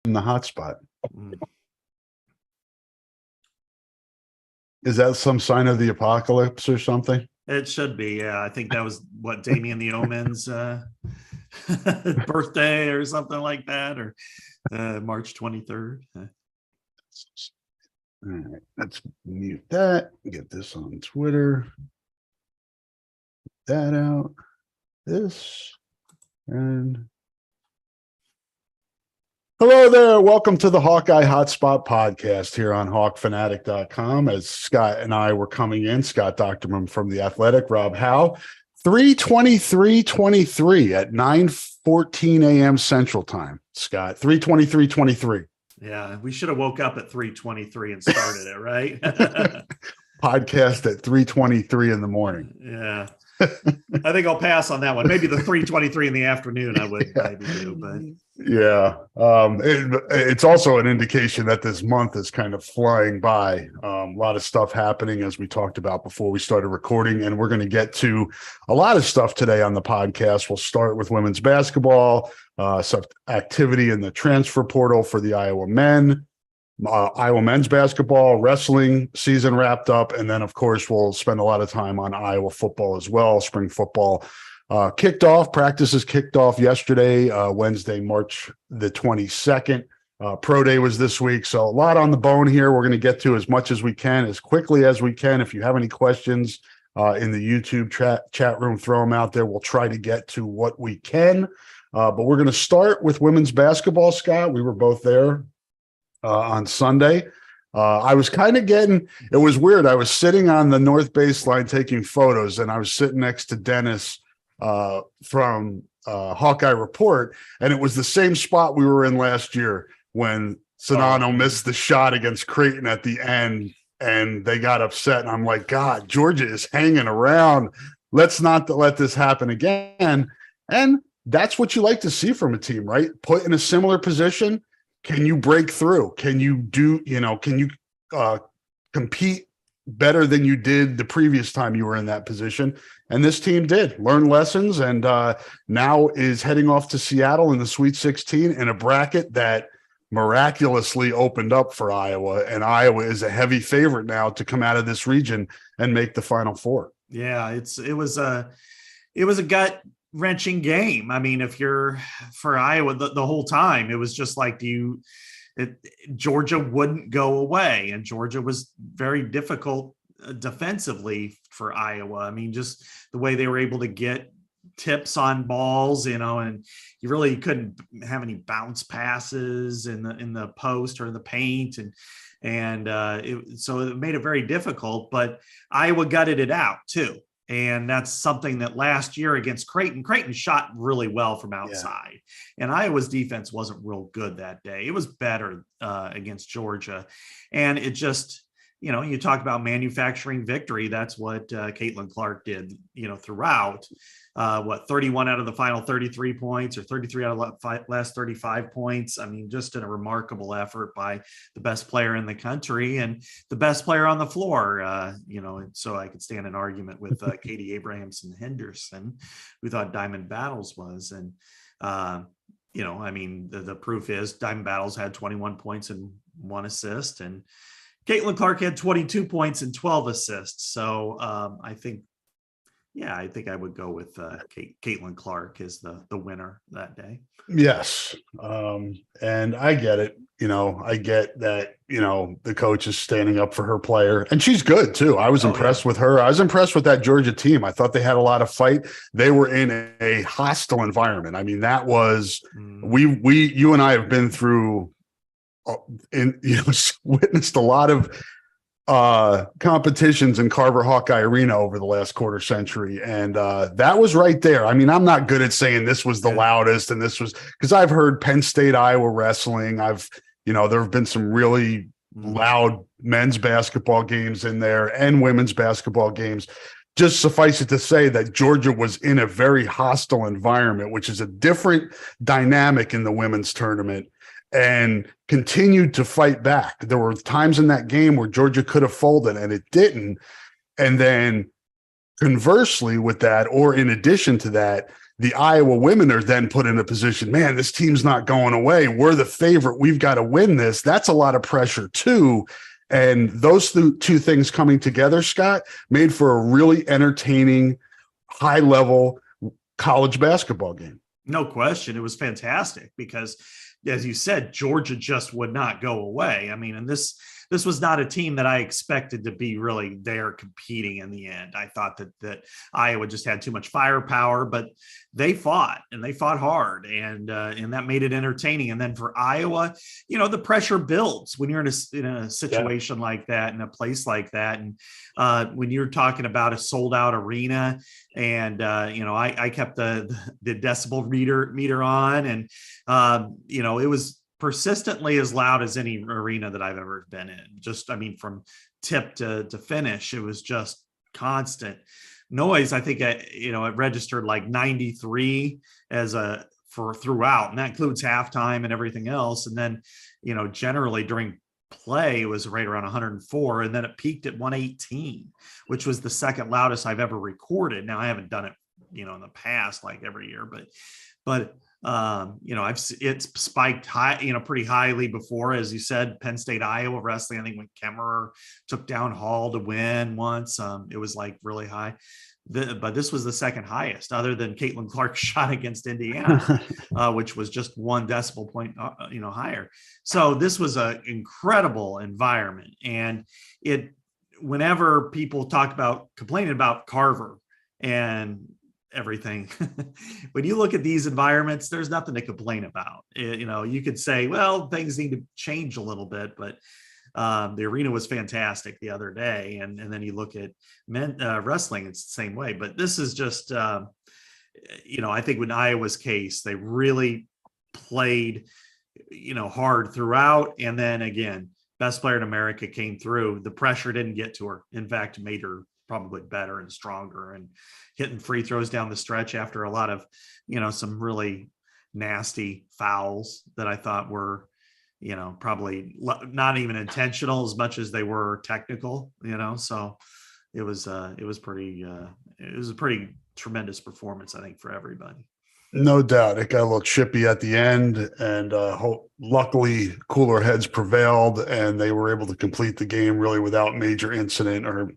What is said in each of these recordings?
in the hotspot. Mm. Is that some sign of the apocalypse or something? It should be. Yeah, I think that was what Damien the Omen's birthday or something like that, or March 23rd. All right, let's mute that. Get this on Twitter. That out. This and hello there. Welcome to the Hawkeye Hotspot podcast here on hawkfanatic.com. As Scott and I were coming in, Scott Doctorman from The Athletic, Rob Howe, 3:23:23 at 9:14 a.m. Central Time. Scott, 3:23:23. Yeah, we should have woke up at 3:23 and started it, right? Podcast at 3:23 in the morning. Yeah. I think I'll pass on that one. Maybe the 3:23 in the afternoon I would maybe do, but yeah. It's also an indication that this month is kind of flying by. A lot of stuff happening, as we talked about before we started recording, and we're going to get to a lot of stuff today on the podcast. We'll start with women's basketball, some activity in the transfer portal for the Iowa men. Iowa men's basketball, wrestling season wrapped up, and then of course we'll spend a lot of time on Iowa football as well. Spring football kicked off. Practices kicked off yesterday, Wednesday, March the 22nd. Pro day was this week, so a lot on the bone here. We're going to get to as much as we can, as quickly as we can. If you have any questions in the YouTube chat room, throw them out there. We'll try to get to what we can, but we're going to start with women's basketball. Scott, we were both there on Sunday. I was kind of it was weird. I was sitting on the north baseline taking photos, and I was sitting next to Dennis from Hawkeye Report, and it was the same spot we were in last year when Sonano missed the shot against Creighton at the end, and they got upset. And I'm like, God, Georgia is hanging around. Let's not let this happen again. And that's what you like to see from a team, right? Put in a similar position. Can you break through? Can you compete better than you did the previous time you were in that position? And this team did learn lessons, and now is heading off to Seattle in the Sweet 16 in a bracket that miraculously opened up for Iowa. And Iowa is a heavy favorite now to come out of this region and make the Final Four. Yeah, it was a gut wrenching game. I mean, if you're for Iowa the whole time, it was just like Georgia wouldn't go away, and Georgia was very difficult defensively for Iowa. I mean, just the way they were able to get tips on balls, and you really couldn't have any bounce passes in the post or in the paint, so it made it very difficult. But Iowa gutted it out too. And that's something that last year against Creighton shot really well from outside. Yeah. And Iowa's defense wasn't real good that day. It was better against Georgia. And it just, you talk about manufacturing victory. That's what Caitlyn Clark did, throughout. 31 out of the final 33 points, or 33 out of the last 35 points. I mean, just a remarkable effort by the best player in the country and the best player on the floor. So I could stand an argument with Katie Abrahamson Henderson, who thought Diamond Battles was. And, the proof is Diamond Battles had 21 points and 1 assist, and Caitlyn Clark had 22 points and 12 assists. So I think I would go with Caitlyn Clark as the winner that day. Yes. And I get it. I get that, the coach is standing up for her player, and she's good too. I was impressed with her. I was impressed with that Georgia team. I thought they had a lot of fight. They were in a hostile environment. I mean, that was, you and I have been through witnessed a lot of competitions in Carver Hawkeye Arena over the last quarter century, and that was right there. I mean, I'm not good at saying this was the loudest, and this was, because I've heard Penn State Iowa wrestling. There have been some really loud men's basketball games in there and women's basketball games. Just suffice it to say that Georgia was in a very hostile environment, which is a different dynamic in the women's tournament, and continued to fight back. There were times in that game where Georgia could have folded, and it didn't. And then conversely with that, or in addition to that, the Iowa women are then put in a position, man, this team's not going away. We're the favorite. We've got to win this. That's a lot of pressure too. And those two things coming together, Scott, made for a really entertaining, high-level college basketball game. No question. It was fantastic because, as you said, Georgia just would not go away. I mean, and this was not a team that I expected to be really there competing in the end. I thought that Iowa just had too much firepower, but they fought hard, and that made it entertaining. And then for Iowa, the pressure builds when you're in a situation like that, in a place like that. And when you're talking about a sold out arena, and I kept the decibel meter on, and it was persistently as loud as any arena that I've ever been in. From tip to finish, it was just constant noise. I think it registered like 93 for throughout, and that includes halftime and everything else. And then, generally during play, it was right around 104, and then it peaked at 118, which was the second loudest I've ever recorded. Now, I haven't done it, in the past, like every year, but it's spiked high, pretty highly before, as you said. Penn State, Iowa wrestling, I think when Kemmerer took down Hall to win once, it was like really high. But this was the second highest, other than Caitlin Clark's shot against Indiana, which was just 1 decibel point, higher. So this was an incredible environment, and whenever people talk about complaining about Carver and everything, when you look at these environments, there's nothing to complain about. You could say, well, things need to change a little bit, but the arena was fantastic the other day. And then you look at men wrestling, it's the same way. But this is just, I think in Iowa's case, they really played, hard throughout. And then again, best player in America came through. The pressure didn't get to her. In fact, made her probably better and stronger, and hitting free throws down the stretch after a lot of, some really nasty fouls that I thought were, probably not even intentional as much as they were technical, so it was a pretty tremendous performance, I think, for everybody. No doubt. It got a little chippy at the end, and luckily cooler heads prevailed, and they were able to complete the game really without major incident or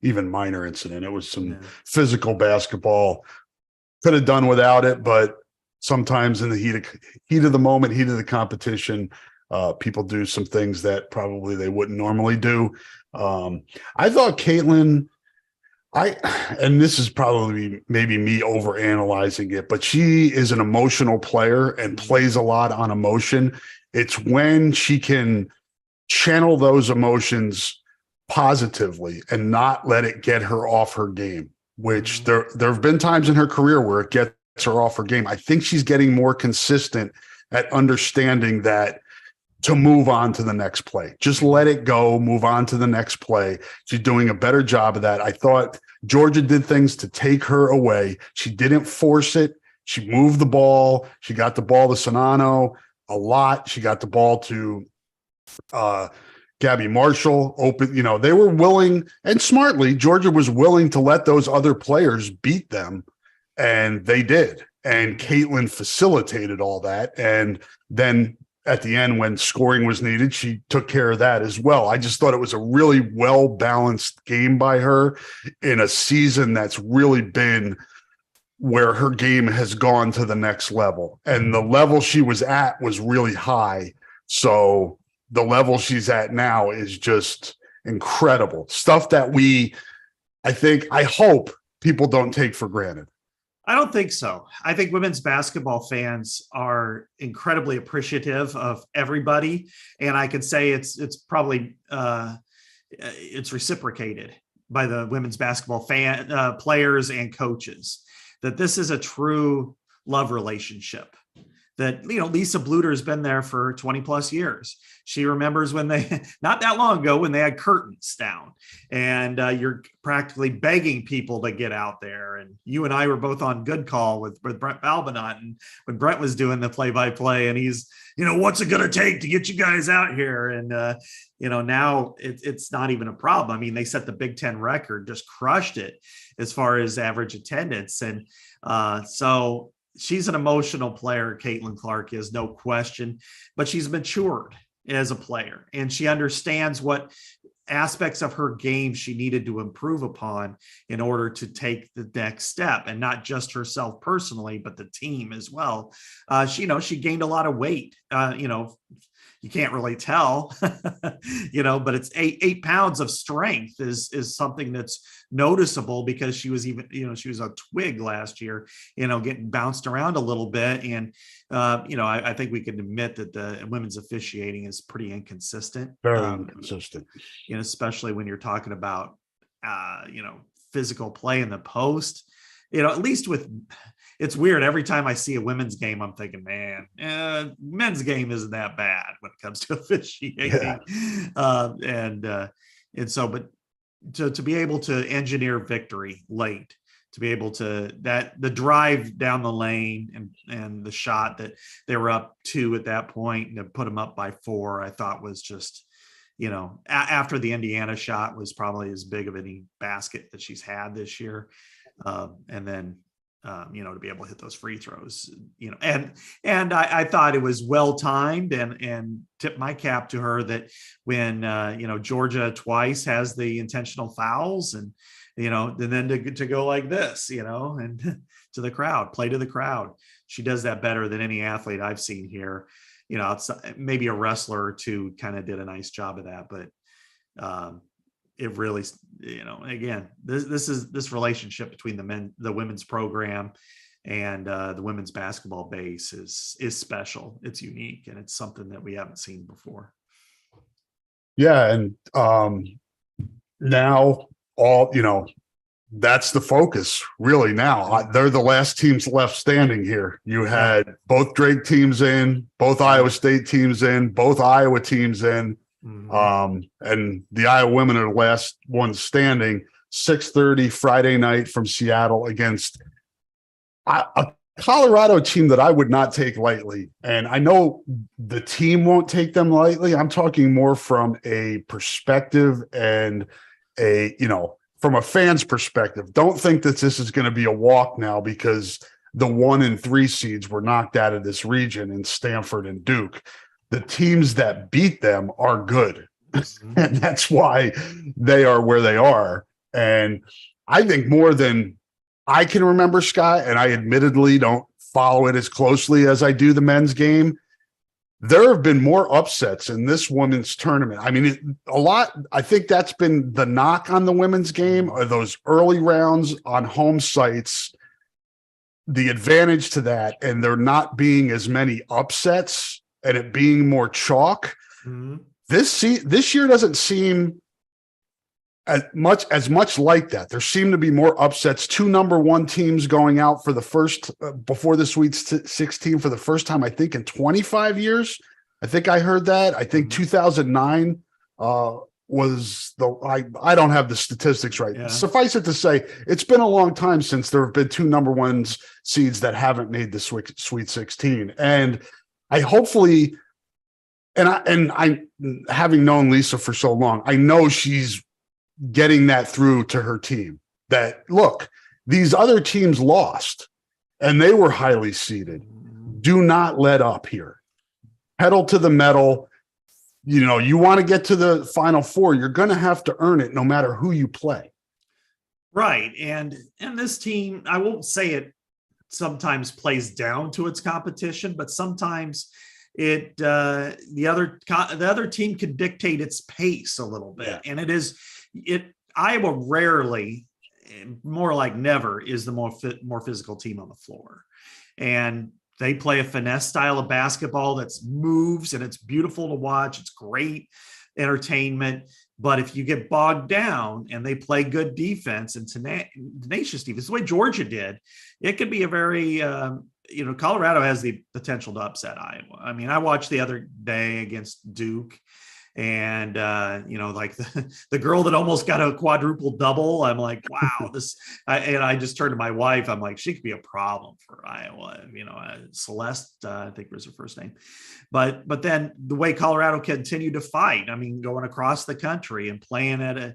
even minor incident. It was some physical basketball. Could have done without it, but sometimes in the heat of the moment, heat of the competition, people do some things that probably they wouldn't normally do. I thought Caitlyn, and this is probably maybe me overanalyzing it, but she is an emotional player and plays a lot on emotion. It's when she can channel those emotions positively and not let it get her off her game, which there have been times in her career where it gets her off her game. I think she's getting more consistent at understanding that to move on to the next play. Just let it go, move on to the next play. She's doing a better job of that. I thought Georgia did things to take her away. She didn't force it. She moved the ball. She got the ball to Sonano a lot. She got the ball to Gabby Marshall open, they were willing, and smartly, Georgia was willing to let those other players beat them, and they did. And Caitlyn facilitated all that. And then at the end, when scoring was needed, she took care of that as well. I just thought it was a really well-balanced game by her in a season that's really been where her game has gone to the next level. And the level she was at was really high. So the level she's at now is just incredible stuff that I hope people don't take for granted. I don't think so. I think women's basketball fans are incredibly appreciative of everybody. And I could say it's probably it's reciprocated by the women's basketball players and coaches, that this is a true love relationship. That, Lisa Bluter has been there for 20 plus years. She remembers when not that long ago, when they had curtains down, and you're practically begging people to get out there. And you and I were both on Good Call with Brent Balbinot, and when Brent was doing the play-by-play, and he's, what's it going to take to get you guys out here? And, now it's not even a problem. I mean, they set the Big Ten record, just crushed it. as far as average attendance. And so she's an emotional player. Caitlin Clark is, no question, but she's matured as a player, and she understands what aspects of her game she needed to improve upon in order to take the next step, and not just herself personally, but the team as well. She gained a lot of weight. You can't really tell, but it's 8 pounds of strength is something that's noticeable, because she was she was a twig last year, getting bounced around a little bit. And, I think we can admit that the women's officiating is pretty inconsistent. Very inconsistent. Especially when you're talking about, physical play in the post. At least it's weird. Every time I see a women's game, I'm thinking, man, men's game isn't that bad when it comes to officiating. Yeah. But to be able to engineer victory late, to be able to the drive down the lane and the shot that they were up 2 at that point and to put them up by 4, I thought was just, after the Indiana shot was probably as big of any basket that she's had this year. And then, to be able to hit those free throws, and I thought it was well timed, and tip my cap to her that when, Georgia twice has the intentional fouls, and, and then to go like this, and to the crowd, play to the crowd. She does that better than any athlete I've seen here. Maybe a wrestler or two kind of did a nice job of that, but, it really, again, this relationship between the women's program and the women's basketball base is special. It's unique, and it's something that we haven't seen before. Yeah. And now that's the focus really now. They're the last teams left standing here. You had both Drake teams in, both Iowa State teams in, both Iowa teams in. And the Iowa women are the last ones standing. 6:30 Friday night from Seattle against a Colorado team that I would not take lightly. And I know the team won't take them lightly. I'm talking more from a perspective and from a fan's perspective. Don't think that this is going to be a walk now, because the 1 and 3 seeds were knocked out of this region in Stanford and Duke. The teams that beat them are good. And that's why they are where they are. And I think more than I can remember, Scott, and I admittedly don't follow it as closely as I do the men's game, there have been more upsets in this women's tournament. I mean, a lot. I think that's been the knock on the women's game, are those early rounds on home sites, the advantage to that, and there not being as many upsets and it being more chalk. Mm-hmm. This year doesn't seem as much like that. There seem to be more upsets. 2 number 1 teams going out for the first before the Sweet 16 for the first time, I think, in 25 years. I think I heard that. I think 2009 was I don't have the statistics right. Yeah. Suffice it to say, it's been a long time since there have been 2 number 1 seeds that haven't made the Sweet 16. And I hopefully, and I having known Lisa for so long, I know she's getting that through to her team, that look, these other teams lost and they were highly seeded. Do not let up here. Pedal to the metal. You want to get to the Final Four, you're going to have to earn it no matter who you play. Right. And this team, I won't say it sometimes plays down to its competition, but sometimes the other team could dictate its pace a little bit. Yeah. And Iowa rarely, more like never, is the more physical team on the floor. And they play a finesse style of basketball that's moves, and it's beautiful to watch. It's great entertainment. But if you get bogged down and they play good defense and tenacious defense, the way Georgia did, it could be a very, Colorado has the potential to upset Iowa. I mean, I watched the other day against Duke, And like the girl that almost got a quadruple double, I'm like, wow, and I just turned to my wife, I'm like, she could be a problem for Iowa. Celeste, I think was her first name. But then the way Colorado continued to fight, I mean, going across the country and playing at a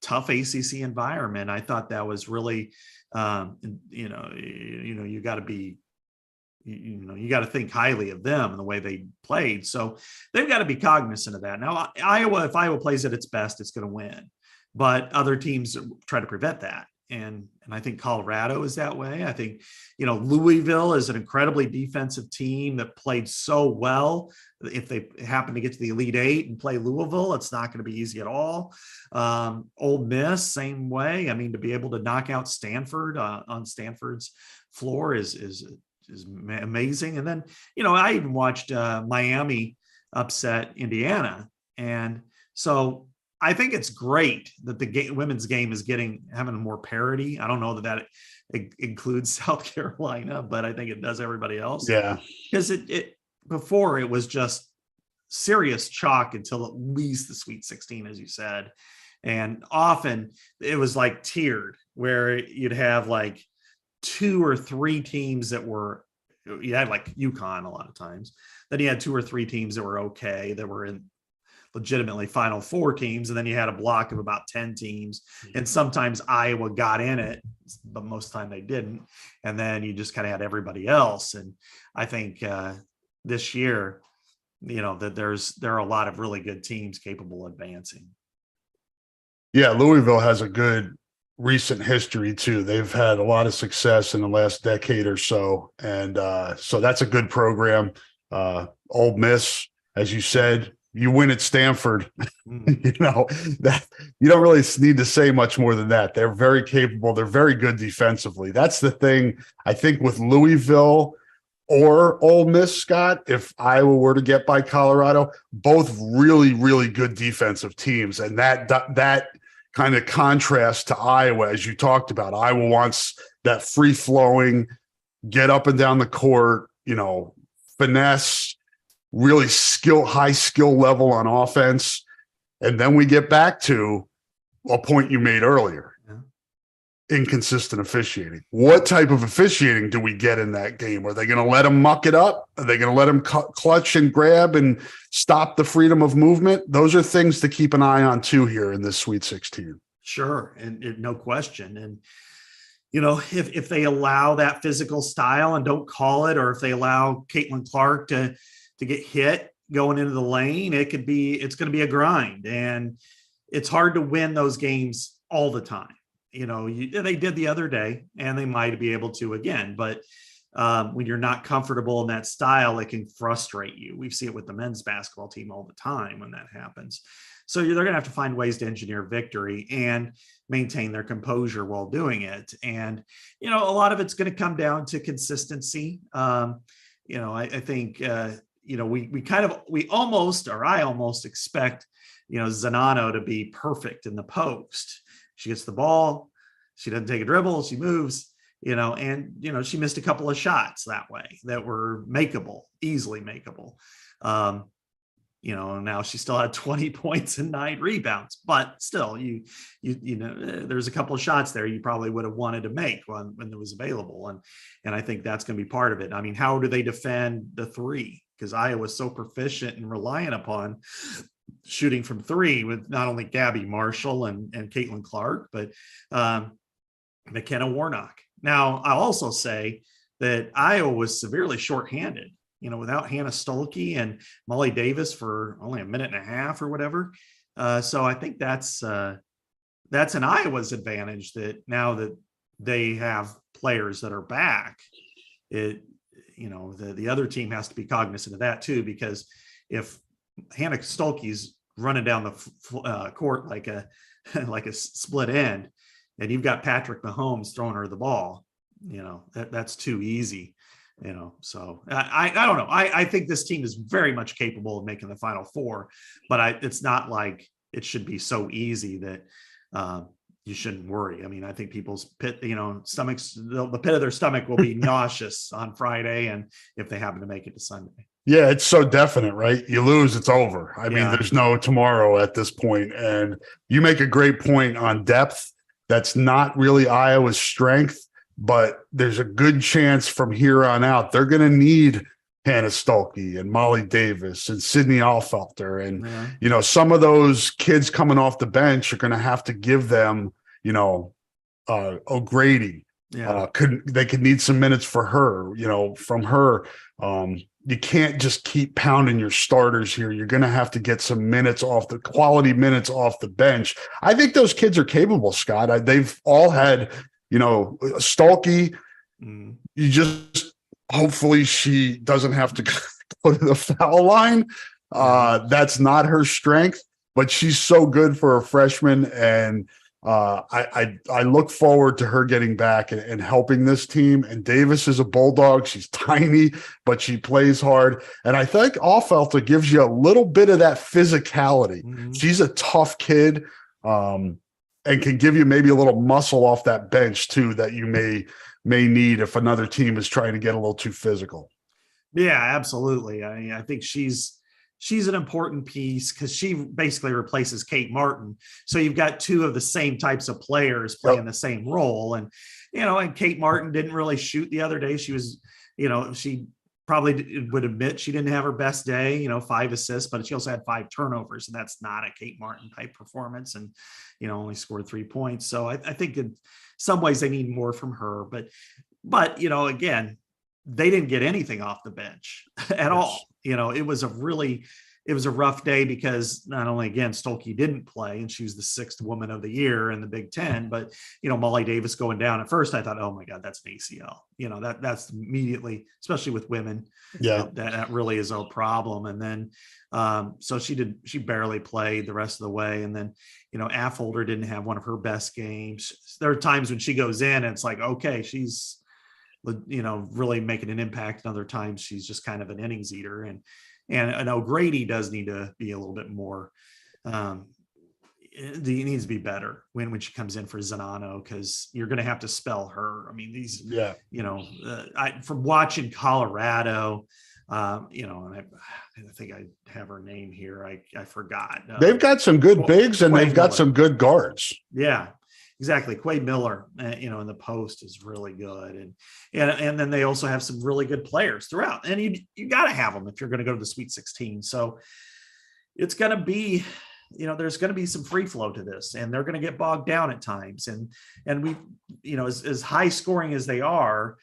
tough ACC environment, I thought that was really, you got to be, you got to think highly of them and the way they played. So they've got to be cognizant of that. Now, Iowa, if Iowa plays at its best, it's going to win, but other teams try to prevent that. And I think Colorado is that way. I think, Louisville is an incredibly defensive team that played so well. If they happen to get to the Elite Eight and play Louisville, it's not going to be easy at all. Ole Miss, same way. I mean, to be able to knock out Stanford on Stanford's floor is amazing. And then, I even watched Miami upset Indiana. And so I think it's great that the women's game is having more parity. I don't know that includes South Carolina, but I think it does everybody else. Yeah. Because before it was just serious chalk until at least the Sweet 16, as you said. And often it was like tiered, where you'd have like 2 or 3 teams you had like UConn a lot of times. Then you had 2 or 3 teams that were okay, that were in legitimately Final Four teams. And then you had a block of about 10 teams. And sometimes Iowa got in it, but most of the time they didn't. And then you just kind of had everybody else. And I think this year, that there are a lot of really good teams capable of advancing. Yeah, Louisville has a good recent history too. They've had a lot of success in the last decade or so. And so that's a good program. Ole Miss, as you said, you win at Stanford, that you don't really need to say much more than that. They're very capable. They're very good defensively. That's the thing, I think, with Louisville or Ole Miss, Scott, if Iowa were to get by Colorado, both really, really good defensive teams. And that kind of contrast to Iowa, as you talked about. Iowa wants that free-flowing, get up and down the court, finesse, really high skill level on offense. And then we get back to a point you made earlier. Yeah. Inconsistent officiating. What type of officiating do we get in that game? Are they going to let them muck it up? Are they going to let them clutch and grab and stop the freedom of movement? Those are things to keep an eye on too here in this Sweet 16. Sure. And no question. And, if they allow that physical style and don't call it, or if they allow Caitlyn Clark to get hit going into the lane, it's going to be a grind, and it's hard to win those games all the time. They did the other day, and they might be able to again, but when you're not comfortable in that style, it can frustrate you. We see it with the men's basketball team all the time when that happens. So they're going to have to find ways to engineer victory and maintain their composure while doing it. And, a lot of it's going to come down to consistency. I think, I almost expect, Zanano to be perfect in the post. She gets the ball, she doesn't take a dribble, she moves, and she missed a couple of shots that way that were makeable, easily makeable. Now she still had 20 points and 9 rebounds, but still, there's a couple of shots there you probably would have wanted to make when it was available, and I think that's going to be part of it. I mean, how do they defend the 3? Because Iowa's so proficient and reliant upon shooting from 3 with not only Gabby Marshall and Caitlyn Clark, but McKenna Warnock. Now, I'll also say that Iowa was severely shorthanded. Without Hannah Stolke and Molly Davis for only a minute and a half or whatever. So I think that's an Iowa's advantage, that now that they have players that are back, the other team has to be cognizant of that too, because if Hannah Stolke's running down the court like a split end, and you've got Patrick Mahomes throwing her the ball, that's too easy. So I don't know. I think this team is very much capable of making the Final Four, but it's not like it should be so easy that you shouldn't worry. I mean, I think people's stomachs, the pit of their stomach will be nauseous on Friday, and if they happen to make it to Sunday. Yeah, it's so definite, right? You lose, it's over. I mean, Yeah. there's no tomorrow at this point. And you make a great point on depth. That's not really Iowa's strength, but there's a good chance from here on out they're going to need Hannah Stuelke and Molly Davis and Sydney Alfelter. And, some of those kids coming off the bench are going to have to give them, O'Grady. Yeah. They could need some minutes for her, from her. You can't just keep pounding your starters here. You're going to have to get some minutes off the quality minutes off the bench. I think those kids are capable, Scott. They've all had, Stuelke. You just hopefully she doesn't have to go to the foul line. That's not her strength, but she's so good for a freshman. And I look forward to her getting back and helping this team. And Davis is a bulldog. She's tiny, but she plays hard. And I think Alfelter gives you a little bit of that physicality. She's a tough kid, and can give you maybe a little muscle off that bench too that you may need if another team is trying to get a little too physical. Yeah, absolutely. I think she's an important piece because she basically replaces Kate Martin. So you've got two of the same types of players playing the same role. And, and Kate Martin didn't really shoot the other day. She was, she probably would admit she didn't have her best day, 5 assists, but she also had 5 turnovers. And that's not a Kate Martin type performance. And, only scored 3 points. So I think in some ways they need more from her. But again, they didn't get anything off the bench at all. It was a rough day because not only, again, Stuelke didn't play and she was the 6th woman of the year in the Big Ten, but, Molly Davis going down at first, I thought, oh my God, that's an ACL. That's immediately, especially with women. Yeah. That really is a problem. And then, so she barely played the rest of the way. And then, Affolter didn't have one of her best games. There are times when she goes in and it's like, okay, she's, really making an impact. And other times she's just kind of an innings eater. And O'Grady does need to be a little bit more, he needs to be better when she comes in for Zanano, because you're going to have to spell her. I mean, from watching Colorado, and I think I have her name here. I forgot. They've got some good bigs and they've got some good guards. Yeah. Exactly. Quade Miller, in the post is really good. And then they also have some really good players throughout. And you got to have them if you're going to go to the Sweet 16. So it's going to be, there's going to be some free flow to this, and they're going to get bogged down at times. And we, as high scoring as they are,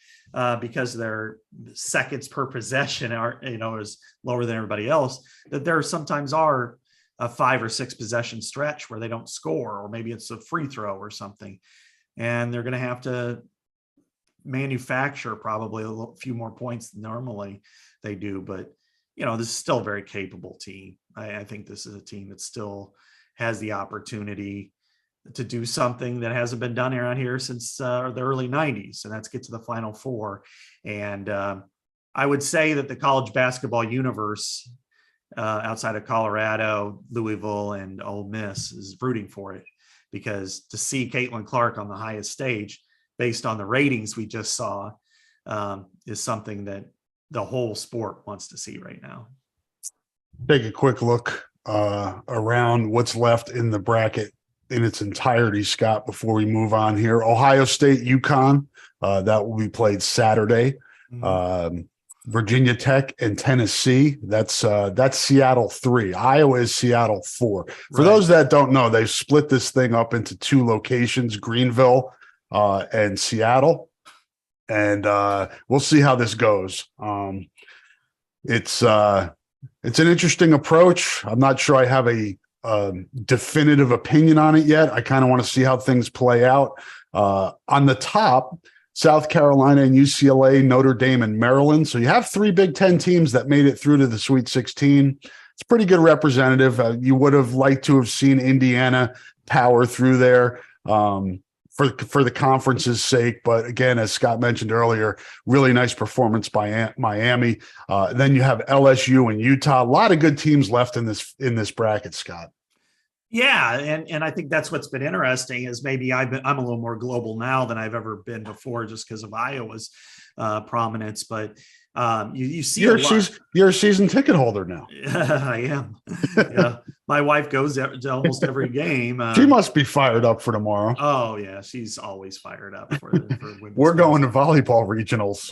because their seconds per possession are, is lower than everybody else, that there sometimes are a 5 or 6 possession stretch where they don't score, or maybe it's a free throw or something. And they're going to have to manufacture probably a few more points than normally they do. But, this is still a very capable team. I think this is a team that still has the opportunity to do something that hasn't been done around here since the early 90s. And that's get to the Final Four. And I would say that the college basketball universe, outside of Colorado, Louisville, and Ole Miss, is rooting for it, because to see Caitlin Clark on the highest stage based on the ratings we just saw is something that the whole sport wants to see right now. Take a quick look around what's left in the bracket in its entirety, Scott, before we move on here. Ohio State, UConn, that will be played Saturday. Virginia Tech and Tennessee. That's Seattle 3. Iowa is Seattle 4. For those that don't know, they've split this thing up into 2 locations, Greenville and Seattle. And we'll see how this goes. It's an interesting approach. I'm not sure I have a definitive opinion on it yet. I kind of want to see how things play out. On the top, South Carolina and UCLA, Notre Dame and Maryland. So you have 3 Big Ten teams that made it through to the Sweet 16. It's pretty good representative. You would have liked to have seen Indiana power through there for the conference's sake. But again, as Scott mentioned earlier, really nice performance by Miami. Then you have LSU and Utah. A lot of good teams left in this bracket, Scott. Yeah, and I think that's what's been interesting is maybe I'm a little more global now than I've ever been before, just because of Iowa's prominence. But You see You're a season ticket holder now. I am. Yeah, my wife goes to almost every game. She must be fired up for tomorrow. Oh yeah, she's always fired up for women's. We're going to volleyball regionals,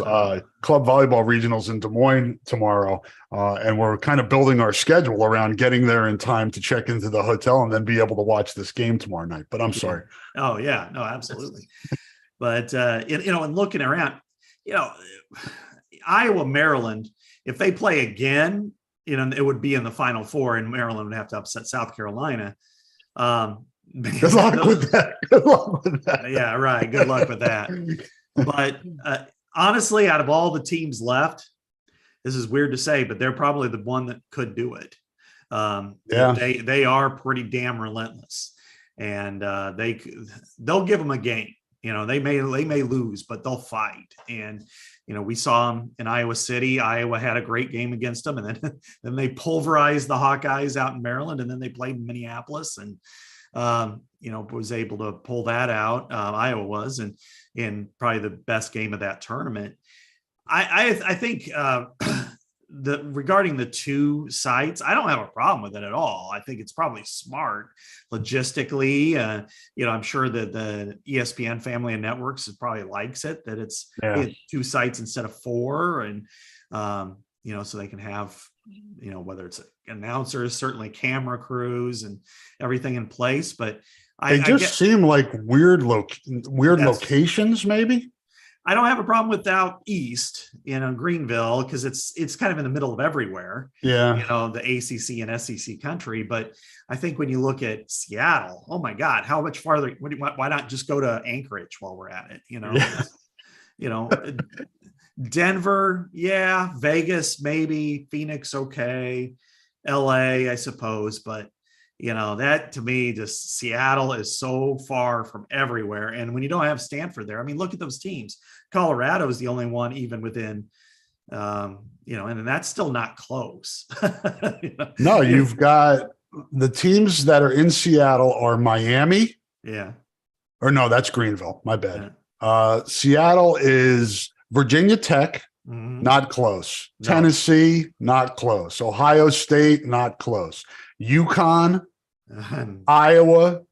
club volleyball regionals in Des Moines tomorrow, and we're kind of building our schedule around getting there in time to check into the hotel and then be able to watch this game tomorrow night. But I'm sorry. Oh yeah, no, absolutely. But and looking around, Iowa, Maryland, if they play again, it would be in the Final Four, and Maryland would have to upset South Carolina. Good luck with that. Good luck with that. Yeah, right. Good luck with that. But honestly, out of all the teams left, this is weird to say, but they're probably the one that could do it. They are pretty damn relentless, and they'll give them a game. They may lose, but they'll fight. And we saw them in Iowa City. Iowa had a great game against them, and then they pulverized the Hawkeyes out in Maryland, and then they played in Minneapolis, and was able to pull that out. Iowa was, and in probably the best game of that tournament. I think regarding the two sites, I don't have a problem with it at all. I think it's probably smart logistically. I'm sure that the ESPN family of networks probably likes it, that it's two sites instead of four. And, so they can have, whether it's announcers, certainly camera crews and everything in place. But they seem like weird locations, maybe. I don't have a problem with out east, Greenville, because it's kind of in the middle of everywhere. Yeah. The ACC and SEC country. But I think when you look at Seattle, oh my God, how much farther? Why not just go to Anchorage while we're at it? Denver, yeah, Vegas, maybe, Phoenix, okay, LA, I suppose, but that to me, just Seattle is so far from everywhere. And when you don't have Stanford there, I mean, look at those teams. Colorado is the only one even within, and that's still not close. No, you've got the teams that are in Seattle are Miami. Yeah. Or no, that's Greenville. My bad. Yeah. Seattle is Virginia Tech, not close. No. Tennessee, not close. Ohio State, not close. UConn, Iowa,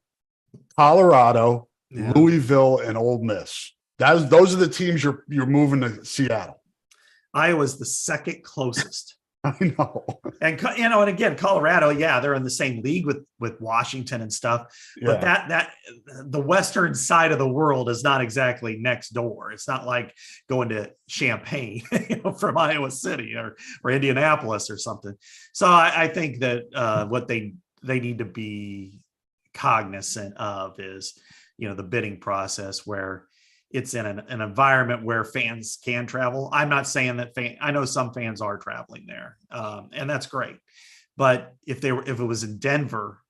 Colorado, Louisville, and Ole Miss. Those are the teams you're moving to Seattle. Iowa's the second closest. I know. And and again, Colorado, they're in the same league with Washington and stuff. But that the western side of the world is not exactly next door. It's not like going to Champaign, from Iowa City or Indianapolis or something. So I think that what they need to be cognizant of is, the bidding process, where it's in an environment where fans can travel. I'm not saying that I know some fans are traveling there, and that's great. But if it was in Denver,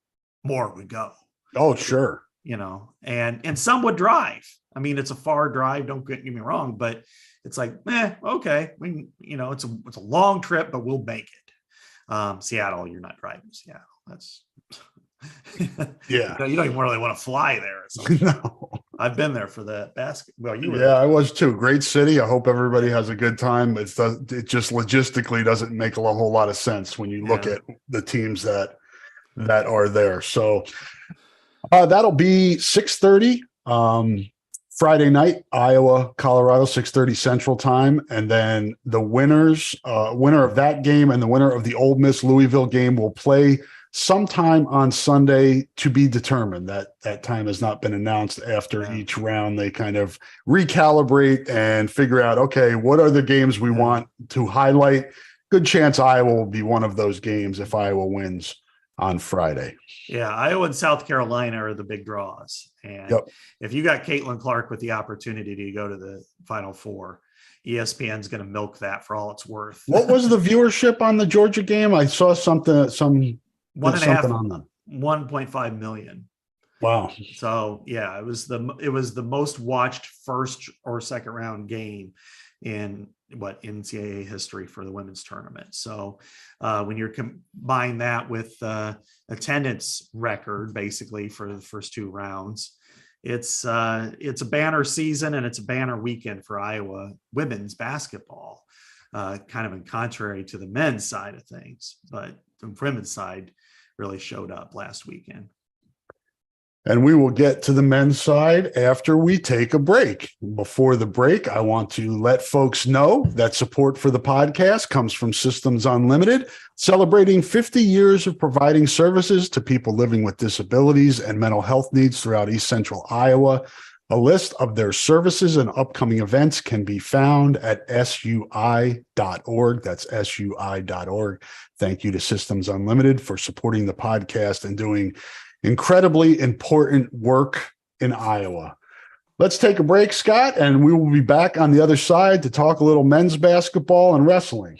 more would go. Oh, sure. And some would drive. I mean, it's a far drive. Don't get me wrong, but it's like, okay. It's a long trip, but we'll make it. Seattle, you're not driving to Seattle. That's yeah. You don't even really want to fly there or something. No. I've been there for the basket. Well, you were. Yeah, I was too. Great city. I hope everybody has a good time. It just logistically doesn't make a whole lot of sense when you look at the teams that are there. So that'll be 6:30 Friday night, Iowa, Colorado, 6:30 Central Time, and then the winner of that game and the winner of the Ole Miss Louisville game will play sometime on Sunday, to be determined. That time has not been announced. After each round, they kind of recalibrate and figure out, okay, what are the games we want to highlight? Good chance Iowa will be one of those games if Iowa wins on Friday. Yeah, Iowa and South Carolina are the big draws. And if you got Caitlin Clark with the opportunity to go to the Final Four, ESPN's going to milk that for all it's worth. What was the viewership on the Georgia game? I saw something on them. 1.5 million. Wow. So it was the most watched first or second round game in NCAA history for the women's tournament. So when you're combine that with attendance record, basically for the first two rounds, it's a banner season, and it's a banner weekend for Iowa women's basketball. kind of in contrary to the men's side of things, but the women's side really showed up last weekend. And we will get to the men's side after we take a break. Before the break, I want to let folks know that support for the podcast comes from Systems Unlimited, celebrating 50 years of providing services to people living with disabilities and mental health needs throughout East Central Iowa. A list of their services and upcoming events can be found at sui.org. That's sui.org. Thank you to Systems Unlimited for supporting the podcast and doing incredibly important work in Iowa. Let's take a break, Scott, and we will be back on the other side to talk a little men's basketball and wrestling.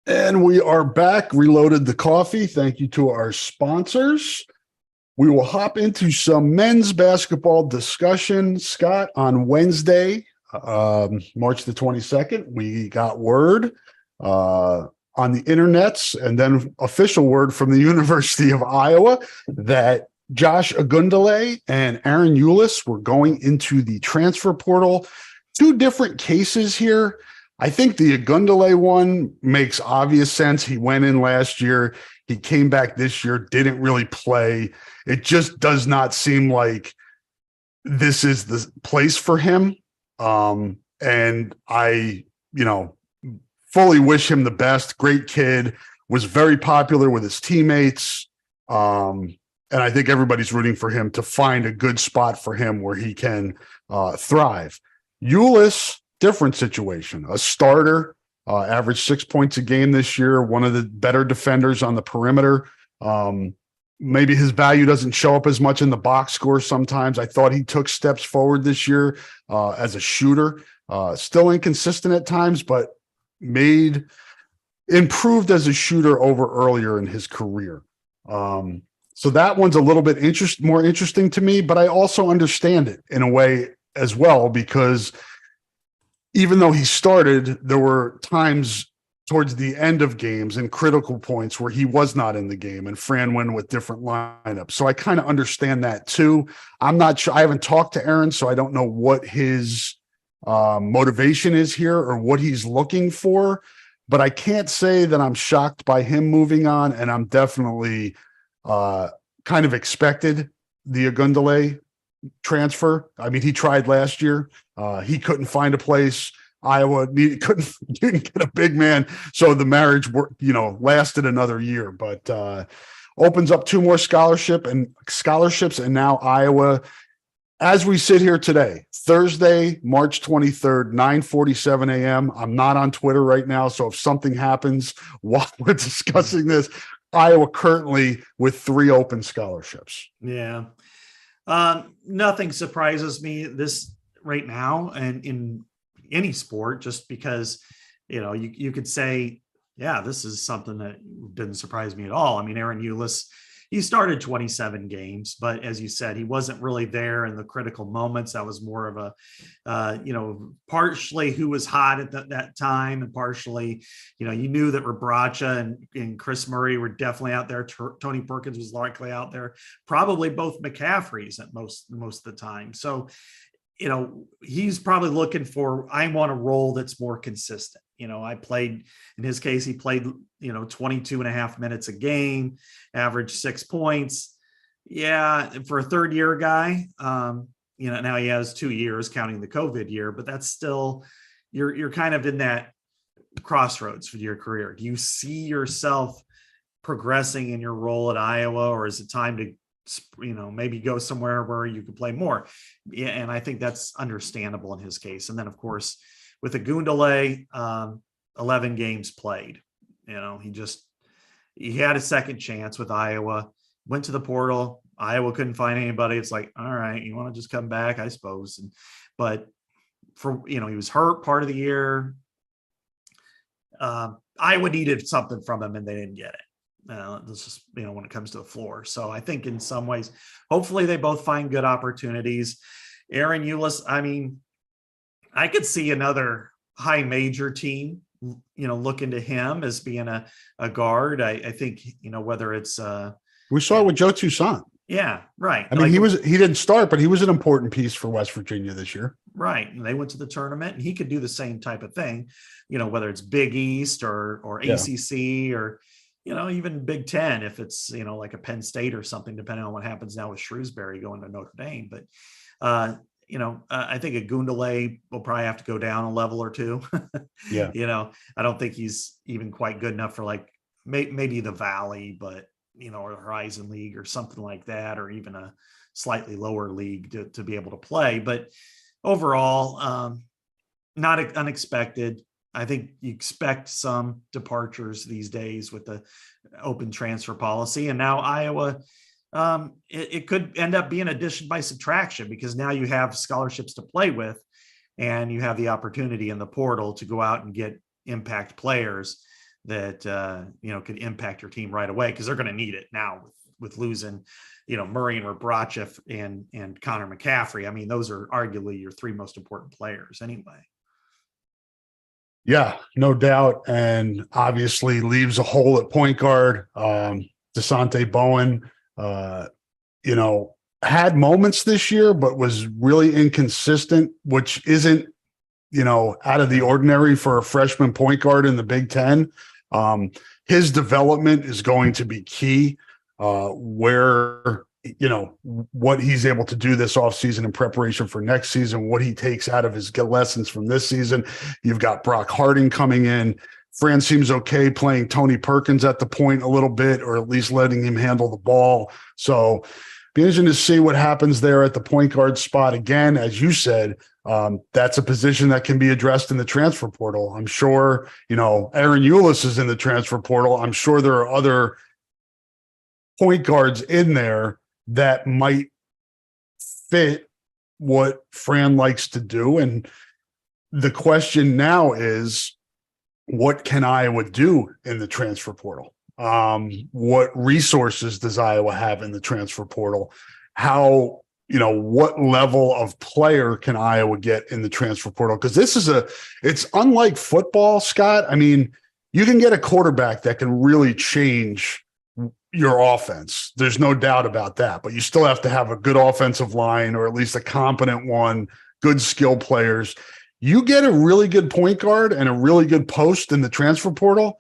And we are back, reloaded the coffee. Thank you to our sponsors. We will hop into some men's basketball discussion. Scott, on Wednesday, March the 22nd, we got word on the internets and then official word from the University of Iowa that Josh Ogundele and Aaron Euless were going into the transfer portal. Two different cases here. I think the Ogundele one makes obvious sense. He went in last year. He came back this year, didn't really play. It just does not seem like this is the place for him. And I, fully wish him the best. Great kid, was very popular with his teammates. And I think everybody's rooting for him to find a good spot for him where he can thrive. Euless, different situation. A starter, averaged 6 points a game this year, one of the better defenders on the perimeter. Maybe his value doesn't show up as much in the box score sometimes. I thought he took steps forward this year as a shooter. Still inconsistent at times, but improved as a shooter over earlier in his career. So that one's a little bit more interesting to me, but I also understand it in a way as well, because even though he started, there were times towards the end of games and critical points where he was not in the game and Fran went with different lineups. So I kind of understand that too. I'm not sure. I haven't talked to Aaron, so I don't know what his motivation is here or what he's looking for, but I can't say that I'm shocked by him moving on. And I'm definitely kind of expected the Ogundele transfer. I mean, he tried last year. He couldn't find a place. Iowa didn't get a big man, so the marriage lasted another year. But opens up two more scholarships, and now Iowa, as we sit here today, Thursday, March 23rd, 9:47 a.m. I'm not on Twitter right now, so if something happens while we're discussing this, Iowa currently with 3 open scholarships. Yeah. Nothing surprises me this right now and in any sport, just because, you could say, yeah, this is something that didn't surprise me at all. I mean, Aaron Euless, he started 27 games, but as you said, he wasn't really there in the critical moments. That was more of a, partially who was hot at that time, and partially, you knew that Rebracha and Chris Murray were definitely out there. Tony Perkins was likely out there, probably both McCaffreys at most of the time. So, he's probably looking for, I want a role that's more consistent. In his case, he played, 22 and a half minutes a game, averaged 6 points. Yeah. For a third year guy, now he has 2 years counting the COVID year, but that's still, you're kind of in that crossroads for your career. Do you see yourself progressing in your role at Iowa, or is it time to, maybe go somewhere where you can play more? Yeah, and I think that's understandable in his case. And then, of course, with Ogundele, 11 games played. He had a second chance with Iowa, went to the portal. Iowa couldn't find anybody. It's like, all right, you want to just come back, I suppose. But he was hurt part of the year. Iowa needed something from him, and they didn't get it. This is, when it comes to the floor. So I think in some ways, hopefully they both find good opportunities. Aaron Euless, I mean, I could see another high major team, looking to him as being a guard. I think, whether it's we saw it with Joe Toussaint. Yeah, right. I mean, he didn't start, but he was an important piece for West Virginia this year. Right. And they went to the tournament, and he could do the same type of thing, whether it's Big East or ACC or, even Big Ten, if it's, like a Penn State or something, depending on what happens now with Shrewsbury going to Notre Dame. But, I think a Gundele will probably have to go down a level or two. Yeah. I don't think he's even quite good enough for like maybe the Valley, but, or the Horizon League or something like that, or even a slightly lower league to be able to play. But overall, not unexpected. I think you expect some departures these days with the open transfer policy. And now Iowa, it could end up being addition by subtraction, because now you have scholarships to play with, and you have the opportunity in the portal to go out and get impact players that, could impact your team right away, because they're going to need it now with losing, Murray and Rebrachev and Connor McCaffrey. I mean, those are arguably your three most important players anyway. Yeah, no doubt. And obviously leaves a hole at point guard. Desante Bowen, had moments this year, but was really inconsistent, which isn't, out of the ordinary for a freshman point guard in the Big Ten. His development is going to be key, where, what he's able to do this offseason in preparation for next season, what he takes out of his lessons from this season. You've got Brock Harding coming in. Fran seems okay playing Tony Perkins at the point a little bit, or at least letting him handle the ball. So be interesting to see what happens there at the point guard spot. Again, as you said, that's a position that can be addressed in the transfer portal. I'm sure, Aaron Euless is in the transfer portal. I'm sure there are other point guards in there that might fit what Fran likes to do. And the question now is, what can Iowa do in the transfer portal? What resources does Iowa have in the transfer portal? How, what level of player can Iowa get in the transfer portal? Because it's unlike football, Scott. I mean, you can get a quarterback that can really change your offense. There's no doubt about that, but you still have to have a good offensive line, or at least a competent one, good skill players. You get a really good point guard and a really good post in the transfer portal,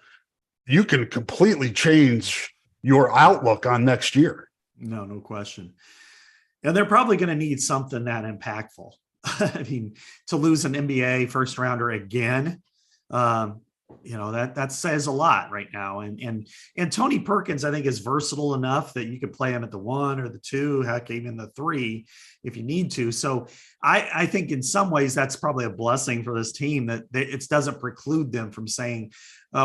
you can completely change your outlook on next year. No question. And they're probably going to need something that impactful. I mean, to lose an NBA first rounder again, that says a lot right now. And Tony Perkins, I think, is versatile enough that you could play him at the 1 or the 2, heck, even the 3 if you need to. So I think in some ways that's probably a blessing for this team, that it doesn't preclude them from saying,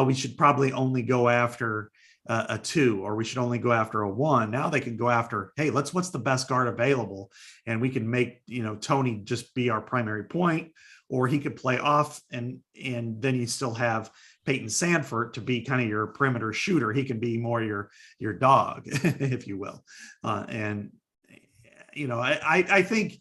we should probably only go after a 2, or we should only go after a 1. Now they can go after, hey, what's the best guard available? And we can make, Tony just be our primary point, or he could play off, and then you still have Peyton Sandfort to be kind of your perimeter shooter. He can be more your dog, if you will. I think,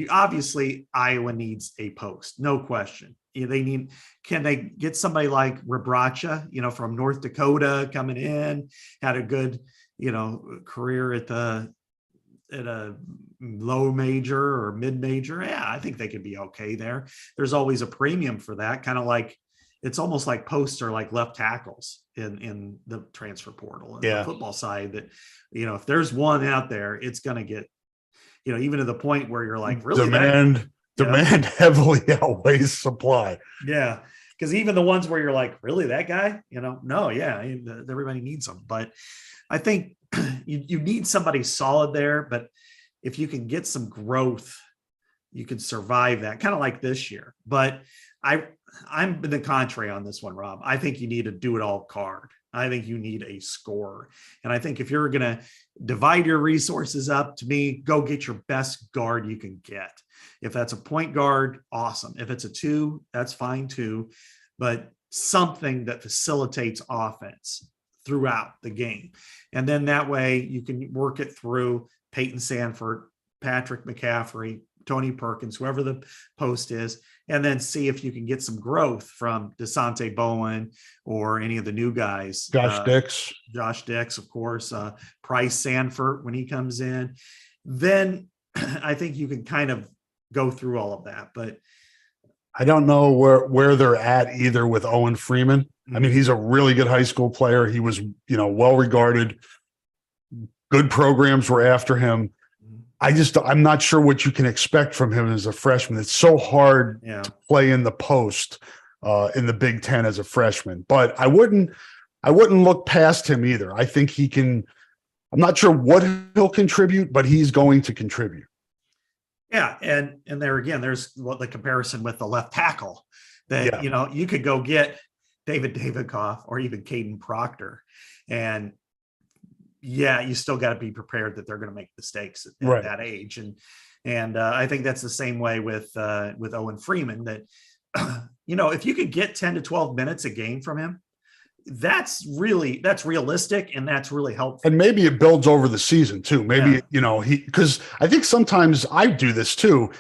obviously Iowa needs a post, no question. Can they get somebody like Rebracha, from North Dakota coming in, had a good, career at a low major or mid major? Yeah, I think they could be okay there. There's always a premium for that, kind of like, it's almost like posts are like left tackles in the transfer portal and the football side, that, if there's one out there, it's going to get, even to the point where you're like, really, demand heavily outweighs supply. Yeah. Because even the ones where you're like, really, that guy, no, yeah, everybody needs them. But I think you need somebody solid there. But if you can get some growth, you can survive that, kind of like this year. But I'm the contrary on this one, Rob. I think you need a do-it-all card. I think you need a scorer. And I think if you're going to divide your resources up, to me, go get your best guard you can get. If that's a point guard, awesome. If it's a 2, that's fine too. But something that facilitates offense throughout the game. And then that way you can work it through Peyton Sanford, Patrick McCaffrey, Tony Perkins, whoever the post is, and then see if you can get some growth from Desante Bowen or any of the new guys. Josh Dix, of course, Price Sanford when he comes in. Then I think you can kind of go through all of that. But I don't know where they're at either with Owen Freeman. I mean, he's a really good high school player. He was, well regarded. Good programs were after him. I'm not sure what you can expect from him as a freshman. It's so hard to play in the post in the Big Ten as a freshman, but I wouldn't look past him either. I think he can. I'm not sure what he'll contribute, but he's going to contribute. Yeah, and there again, there's the comparison with the left tackle that you could go get David Davidoff or even Caden Proctor, and you still got to be prepared that they're going to make mistakes at that age, and I think that's the same way with Owen Freeman. That if you could get 10 to 12 minutes a game from him, that's realistic and that's really helpful. And maybe it builds over the season too. Maybe, because I think sometimes I do this too.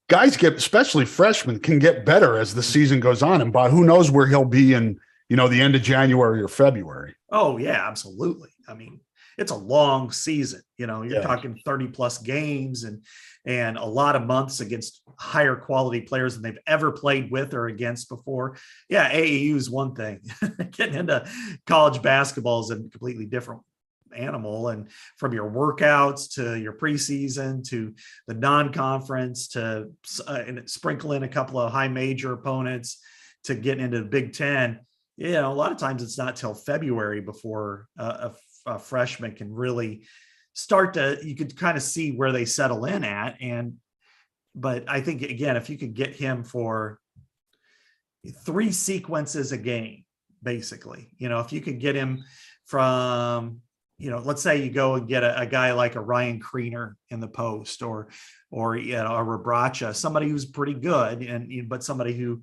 Guys especially freshmen can get better as the season goes on. And by who knows where he'll be in, the end of January or February. Oh yeah, absolutely. I mean, it's a long season, you're talking 30 plus games and a lot of months against higher quality players than they've ever played with or against before. Yeah. AAU is one thing. Getting into college basketball is a completely different animal. And from your workouts to your preseason, to the non-conference, to sprinkle in a couple of high major opponents, to getting into the Big Ten, a lot of times it's not till February before a freshman can really start you could kind of see where they settle in at. But I think, again, if you could get him for 3 sequences a game, basically, if you could get him from, let's say you go and get a guy like a Ryan Kriener in the post or a Rebracha, somebody who's pretty good but somebody who,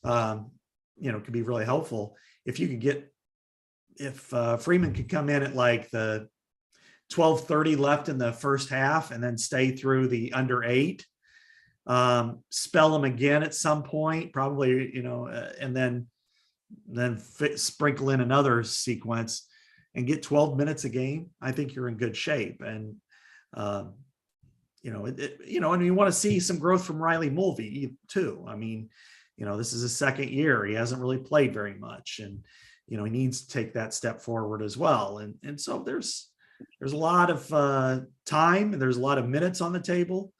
could be really helpful. If Freeman could come in at like the 12:30 left in the first half and then stay through the under 8, spell him again at some point, probably, and then sprinkle in another sequence and get 12 minutes a game, I think you're in good shape. And, and you want to see some growth from Riley Mulvey too. I mean, this is his second year. He hasn't really played very much, and, he needs to take that step forward as well. And so there's a lot of time and there's a lot of minutes on the table,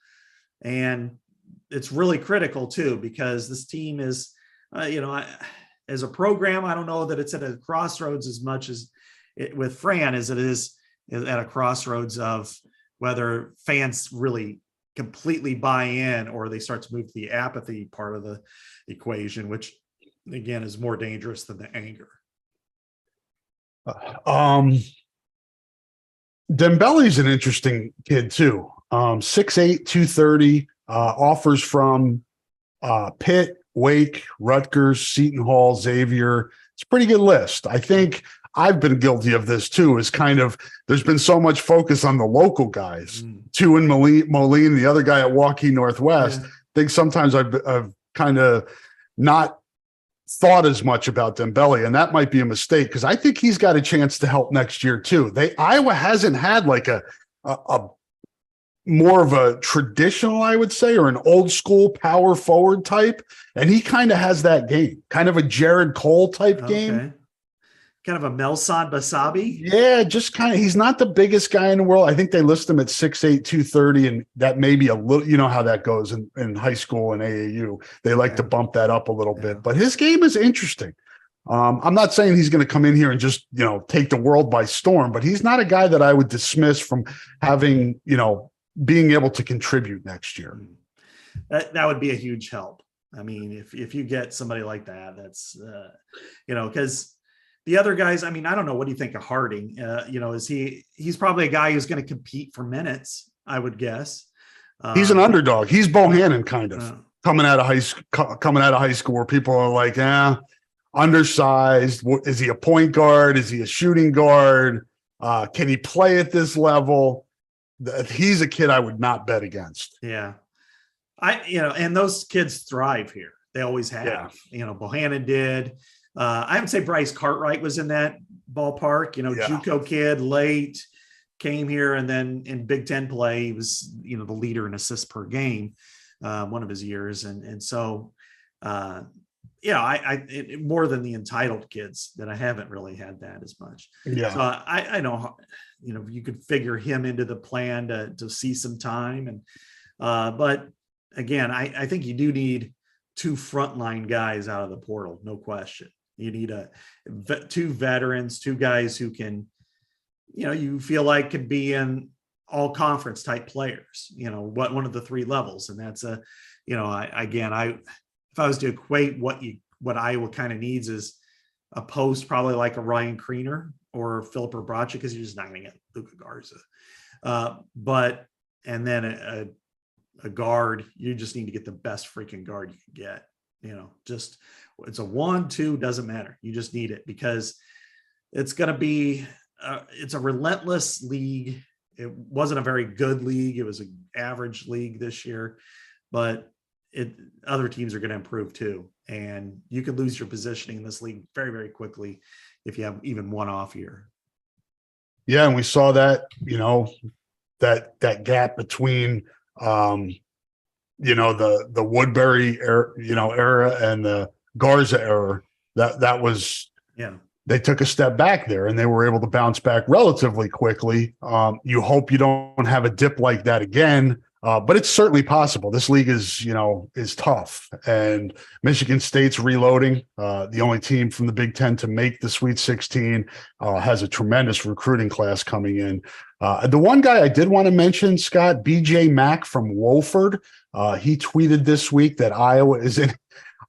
and it's really critical too, because this team is, as a program, I don't know that it's at a crossroads as much as with Fran as it is at a crossroads of whether fans really completely buy in or they start to move to the apathy part of the equation, which again is more dangerous than the anger. Dembele's an interesting kid too. 6'8", 230, offers from Pitt, Wake, Rutgers, Seton Hall, Xavier. It's a pretty good list. I think I've been guilty of this too, is kind of, there's been so much focus on the local guys, 2 in Moline, the other guy at Waukee Northwest. I think sometimes I've kind of not thought as much about Dembele, and that might be a mistake, because I think he's got a chance to help next year too. Iowa hasn't had like a more of a traditional, I would say, or an old school power forward type, and he kind of has that game, kind of a Jared Cole type game. Kind of a Melson Basabi. Yeah, just kind of, he's not the biggest guy in the world. I think they list him at 6'8", 230, and that may be a little, you know how that goes in high school and AAU. They like to bump that up a little bit, but his game is interesting. I'm not saying he's going to come in here and just, take the world by storm, but he's not a guy that I would dismiss from having, being able to contribute next year. That would be a huge help. I mean, if you get somebody like that, that's, because the other guys, I mean, I don't know. What do you think of Harding? He's probably a guy who's going to compete for minutes, I would guess. He's an underdog. He's Bohannon kind of coming out of high school where people are like, undersized. Is he a point guard? Is he a shooting guard? Can he play at this level? He's a kid I would not bet against. Yeah. And those kids thrive here. They always have. Yeah. Bohannon did. I would say Bryce Cartwright was in that ballpark. JUCO kid, late, came here, and then in Big Ten play, he was the leader in assists per game, one of his years, and so more than the entitled kids that I haven't really had that as much. Yeah. So I know you could figure him into the plan to see some time, and but again, I think you do need two frontline guys out of the portal, no question. You need two veterans, two guys who can, you feel like could be in all conference type players, one of the three levels. And that's if I was to equate what Iowa kind of needs is a post, probably like a Ryan Kriener or Philip Rebracha, because you're just not going to get Luka Garza. And then a guard, you just need to get the best freaking guard you can get. Just it's a 1-2, doesn't matter. You just need it, because it's going to be it's a relentless league. It wasn't a very good league. It was an average league this year, but other teams are going to improve too. And you could lose your positioning in this league very, very quickly if you have even one off year. Yeah. And we saw that, that gap between, the Woodbury era and the Garza era, that was, they took a step back there and they were able to bounce back relatively quickly. You hope you don't have a dip like that again, but it's certainly possible. This league is tough, and Michigan State's reloading. The only team from the Big Ten to make the Sweet 16, has a tremendous recruiting class coming in. The one guy I did want to mention, Scott, BJ Mack from Wofford. He tweeted this week that Iowa is in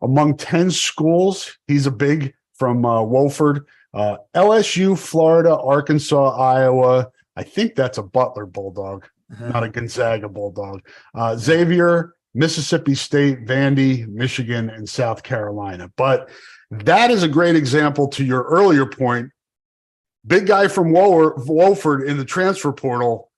among 10 schools. He's a big from Wofford, LSU, Florida, Arkansas, Iowa. I think that's a Butler Bulldog, not a Gonzaga Bulldog. Xavier, Mississippi State, Vandy, Michigan, and South Carolina. But that is a great example to your earlier point. Big guy from Wofford in the transfer portal.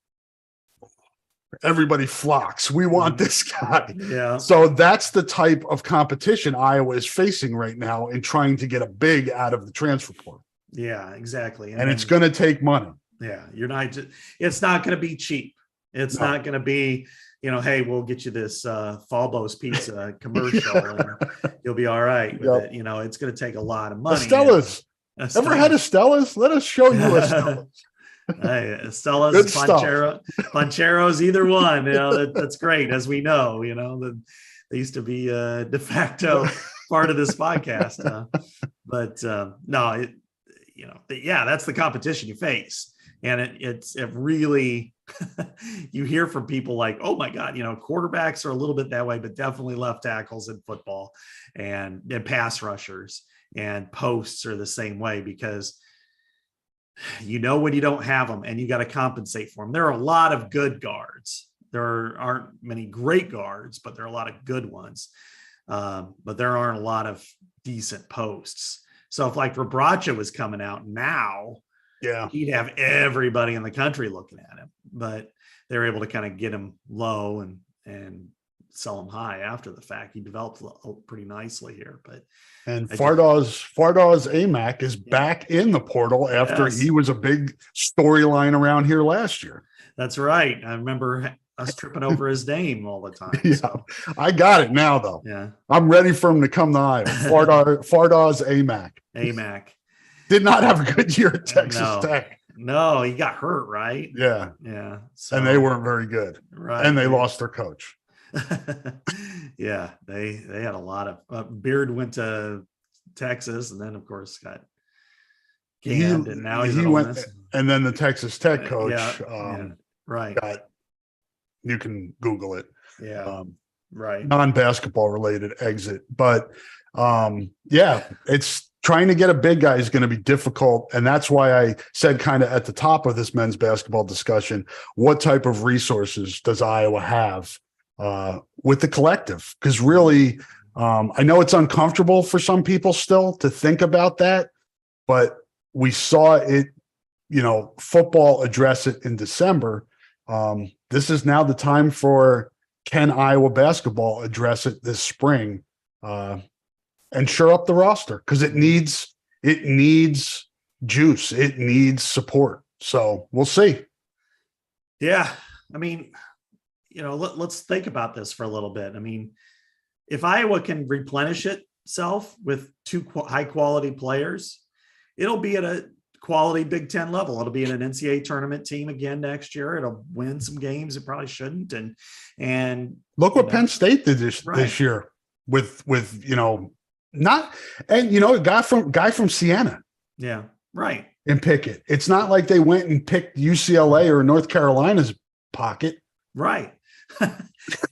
Everybody flocks. We want this guy. Yeah. So that's the type of competition Iowa is facing right now in trying to get a big out of the transfer portal. Yeah, exactly. And it's going to take money. Yeah. It's not going to be cheap. It's not going to be, hey, we'll get you this Falbo's pizza commercial and you'll be all right with it. It's going to take a lot of money. Estella's. Ever had Estella's? Let us show you Estella's. Hey, Estella's, Pancheros, either one. That's great. As we know, they used to be a de facto part of this podcast. But no, that's the competition you face. And it really, you hear from people like, oh my God, quarterbacks are a little bit that way, but definitely left tackles in football and pass rushers and posts are the same way, because when you don't have them and you got to compensate for them. There are a lot of good guards. There aren't many great guards, but there are a lot of good ones. But there aren't a lot of decent posts. So if like Rebracha was coming out now, he'd have everybody in the country looking at him. But they're able to kind of get him low and sell him high after the fact. He developed pretty nicely here. And Fardaws Amac is back in the portal after he was a big storyline around here last year. That's right. I remember us tripping over his name all the time. Yeah, so. I got it now, though. Yeah, I'm ready for him to come to Iowa. Fardaws Amac. Amac did not have a good year at Texas Tech. No, he got hurt, right? Yeah. So, and they weren't very good. Right. And they lost their coach. Yeah, they had a lot of Beard went to Texas, and then of course got canned, and now he went. And then the Texas Tech coach, right? You can Google it. Yeah, right. Non-basketball related exit, but it's trying to get a big guy is going to be difficult. And that's why I said kind of at the top of this men's basketball discussion, what type of resources does Iowa have with the collective? Because really, I know it's uncomfortable for some people still to think about that, but we saw it, football address it in December. This is now the time for, can Iowa basketball address it this spring and shore up the roster? Because it needs juice. It needs support. So we'll see. Yeah. I mean, let's think about this for a little bit. I mean, if Iowa can replenish itself with two high quality players, it'll be at a quality Big Ten level. It'll be in an NCAA tournament team again next year. It'll win some games it probably shouldn't. And look what Penn State did this year with not, and a guy from Siena. Yeah, right. And Pickett. It's not like they went and picked UCLA or North Carolina's pocket. Right.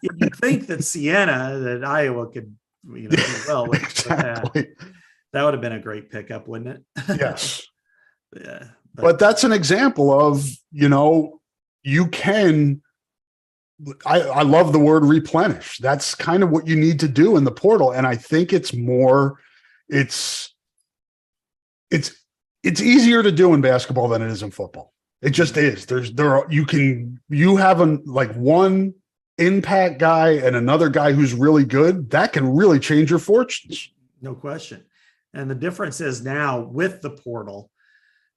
You'd think that Iowa could, do well with, exactly. with that would have been a great pickup, wouldn't it? Yes. Yeah. But that's an example of, you can, I love the word replenish. That's kind of what you need to do in the portal. And I think it's easier to do in basketball than it is in football. It just is. You have one impact guy and another guy who's really good that can really change your fortunes. No question. And the difference is now with the portal,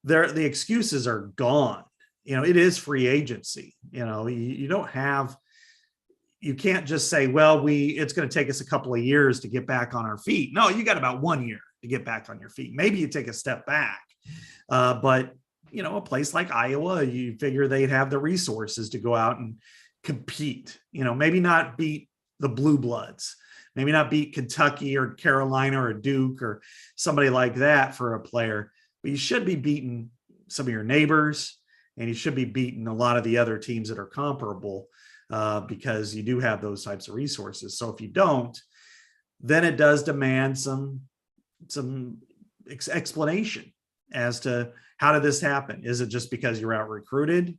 the excuses are gone. It is free agency. You can't just say, well, it's going to take us a couple of years to get back on our feet. No, you got about 1 year to get back on your feet. Maybe you take a step back. But a place like Iowa, you figure they'd have the resources to go out and compete, maybe not beat the Blue Bloods, maybe not beat Kentucky or Carolina or Duke or somebody like that for a player, but you should be beating some of your neighbors and you should be beating a lot of the other teams that are comparable because you do have those types of resources. So if you don't, then it does demand some explanation as to how did this happen? Is it just because you're out recruited,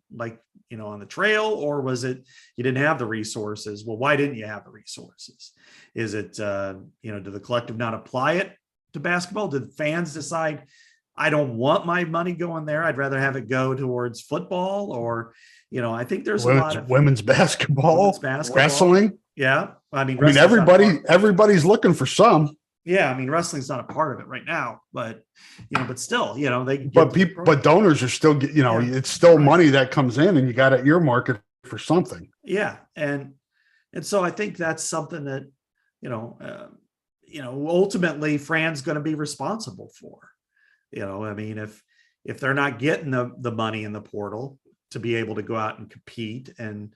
on the trail, or was it you didn't have the resources? Well, why didn't you have the resources? Is it, did the collective not apply it to basketball? Did fans decide, I don't want my money going there. I'd rather have it go towards football, or, I think there's a lot of women's basketball, wrestling. Yeah. Everybody's looking for some. Yeah, I mean, wrestling's not a part of it right now, but still, but donors are still, it's still money that comes in, and you got to earmark it for something. Yeah, and so I think that's something that ultimately Fran's going to be responsible for. I mean, if they're not getting the money in the portal to be able to go out and compete and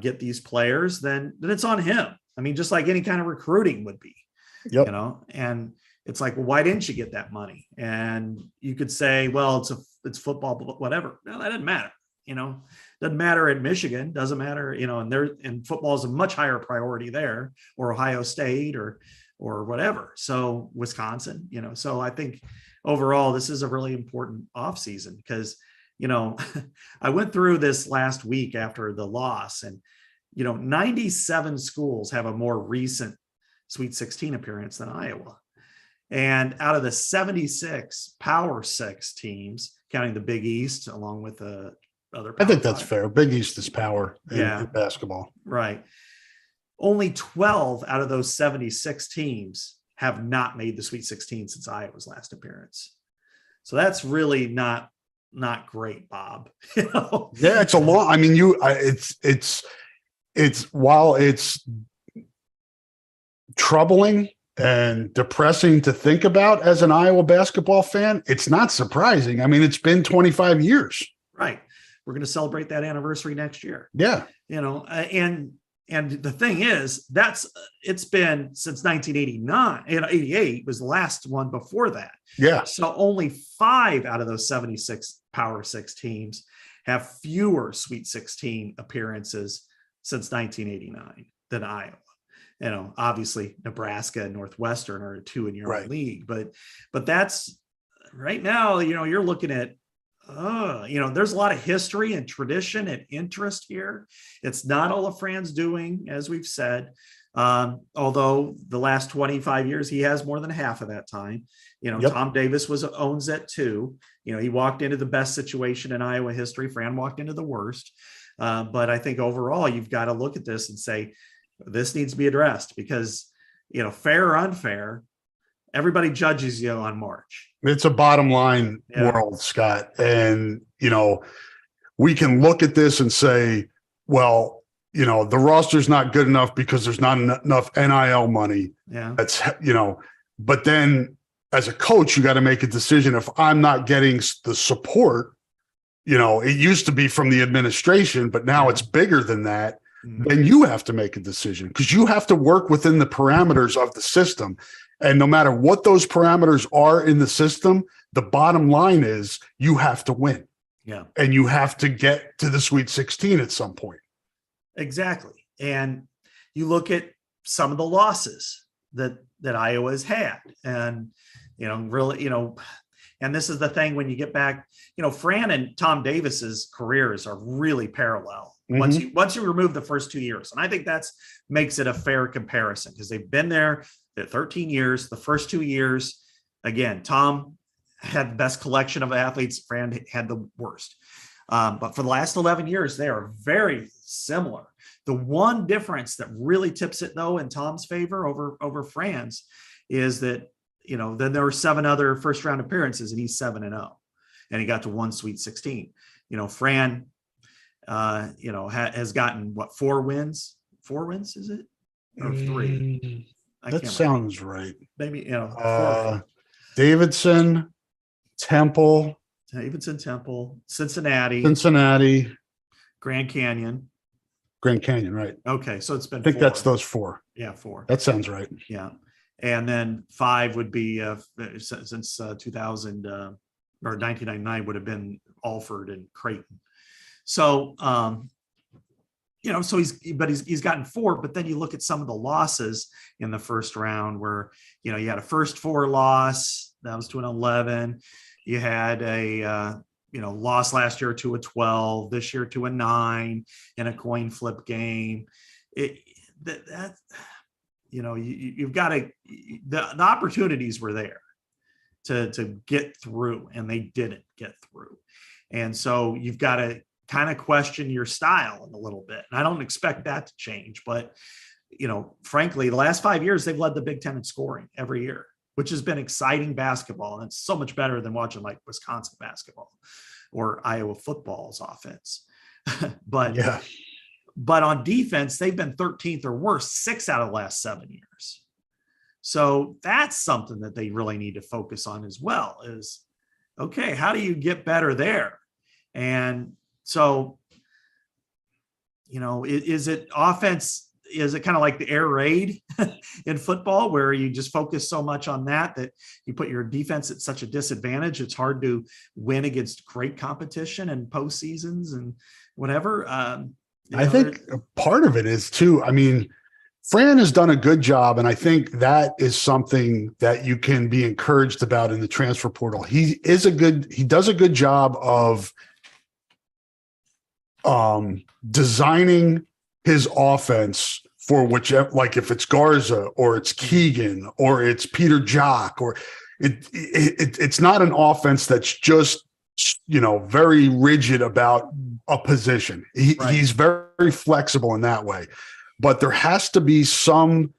get these players, then it's on him. I mean, just like any kind of recruiting would be. Yep. And it's like, well, why didn't you get that money? And you could say, well, it's football, whatever. No, that doesn't matter. Doesn't matter at Michigan, doesn't matter, and football is a much higher priority there, or Ohio State or whatever. So Wisconsin, so I think overall, this is a really important offseason because, I went through this last week after the loss, and, 97 schools have a more recent Sweet 16 appearance than Iowa. And out of the 76 Power 6 teams, counting the Big East along with the other Power I think that's 5. fair. Big East is power in basketball. Right. Only 12 out of those 76 teams have not made the Sweet 16 since Iowa's last appearance. So that's really not great, Bob. Yeah, it's a lot. I mean, it's while it's troubling and depressing to think about as an Iowa basketball fan, it's not surprising. I mean, it's been 25 years. Right. We're going to celebrate that anniversary next year. Yeah. And the thing is, it's been since 1989, and 88 was the last one before that. Yeah. So only 5 out of those 76 Power 6 teams have fewer Sweet 16 appearances since 1989 than Iowa. obviously Nebraska and Northwestern are 2 in your own Right. league, but that's right now, you're looking at, there's a lot of history and tradition and interest here. It's not all of Fran's doing, as we've said. Although the last 25 years, he has more than half of that time. Yep. Tom Davis owns that too. He walked into the best situation in Iowa history. Fran walked into the worst. But I think overall, you've got to look at this and say, this needs to be addressed because, fair or unfair, everybody judges you on March. It's a bottom line world, Scott. And, we can look at this and say, well, the roster's not good enough because there's not enough NIL money. Yeah. That's, but then as a coach, you got to make a decision. If I'm not getting the support, it used to be from the administration, but now it's bigger than that. Mm-hmm. Then you have to make a decision because you have to work within the parameters of the system. And no matter what those parameters are in the system, the bottom line is you have to win. Yeah. And you have to get to the Sweet 16 at some point. Exactly. And you look at some of the losses that Iowa's had and, really, and this is the thing when you get back, Fran and Tom Davis's careers are really parallel. Mm-hmm. Once you remove the first 2 years. And I think that's makes it a fair comparison because they've been there 13 years, the first 2 years. Again, Tom had the best collection of athletes. Fran had the worst. But for the last 11 years, they are very similar. The one difference that really tips it, though, in Tom's favor over Fran's is that, then there were 7 other first-round appearances, and he's 7-0, and he got to 1 Sweet 16. Fran, has gotten, 4 wins? 4 wins, is it? Or 3? That sounds right. Maybe, 4. Davidson, Temple, Cincinnati, Grand Canyon, right? Okay, so it's been. I think 4. That's those 4. Yeah, 4. That sounds right. Yeah, and then 5 would be since 2000 or 1999 would have been Alford and Creighton. So so he's gotten 4, but then you look at some of the losses in the first round where, you had a first 4 loss, that was to an 11. You had a, loss last year to a 12, this year to a 9 in a coin flip game. You've got to, the opportunities were there to get through, and they didn't get through. And so you've got to kind of question your style a little bit. And I don't expect that to change, but, frankly, the last 5 years, they've led the Big Ten in scoring every year, which has been exciting basketball. And it's so much better than watching like Wisconsin basketball or Iowa football's offense. But on defense, they've been 13th or worse 6 out of the last 7 years. So that's something that they really need to focus on as well is, okay, how do you get better there? And so, is it offense? Is it kind of like the air raid in football where you just focus so much on that you put your defense at such a disadvantage? It's hard to win against great competition and postseasons and whatever. I think part of it is too. I mean, Fran has done a good job, and I think that is something that you can be encouraged about in the transfer portal. He does a good job of designing his offense for whichever, like if it's Garza or it's Keegan or it's Peter Jock, or it's not an offense that's just, very rigid about a position. He's very flexible in that way, but there has to be some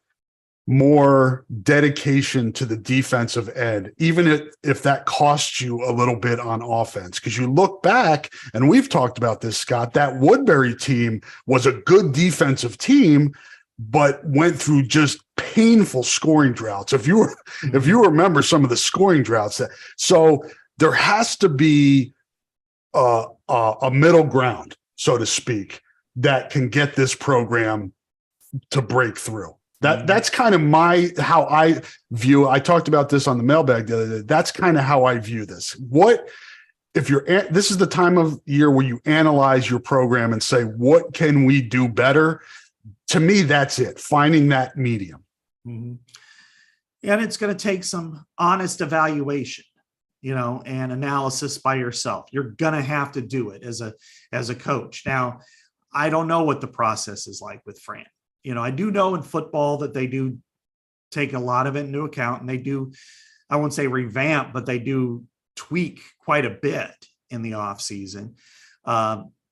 more dedication to the defensive end, even if that costs you a little bit on offense. Because you look back, and we've talked about this, Scott, that Woodbury team was a good defensive team, but went through just painful scoring droughts. If you remember some of the scoring droughts, so there has to be a middle ground, so to speak, that can get this program to break through. That's kind of how I view. I talked about this on the mailbag the other day. That's kind of how I view this. This is the time of year where you analyze your program and say, what can we do better? to me, that's it. Finding that medium. Mm-hmm. And it's going to take some honest evaluation, and analysis by yourself. You're going to have to do it as a coach. Now, I don't know what the process is like with Fran. I do know in football that they do take a lot of it into account, and they do, I won't say revamp, but they do tweak quite a bit in the off season.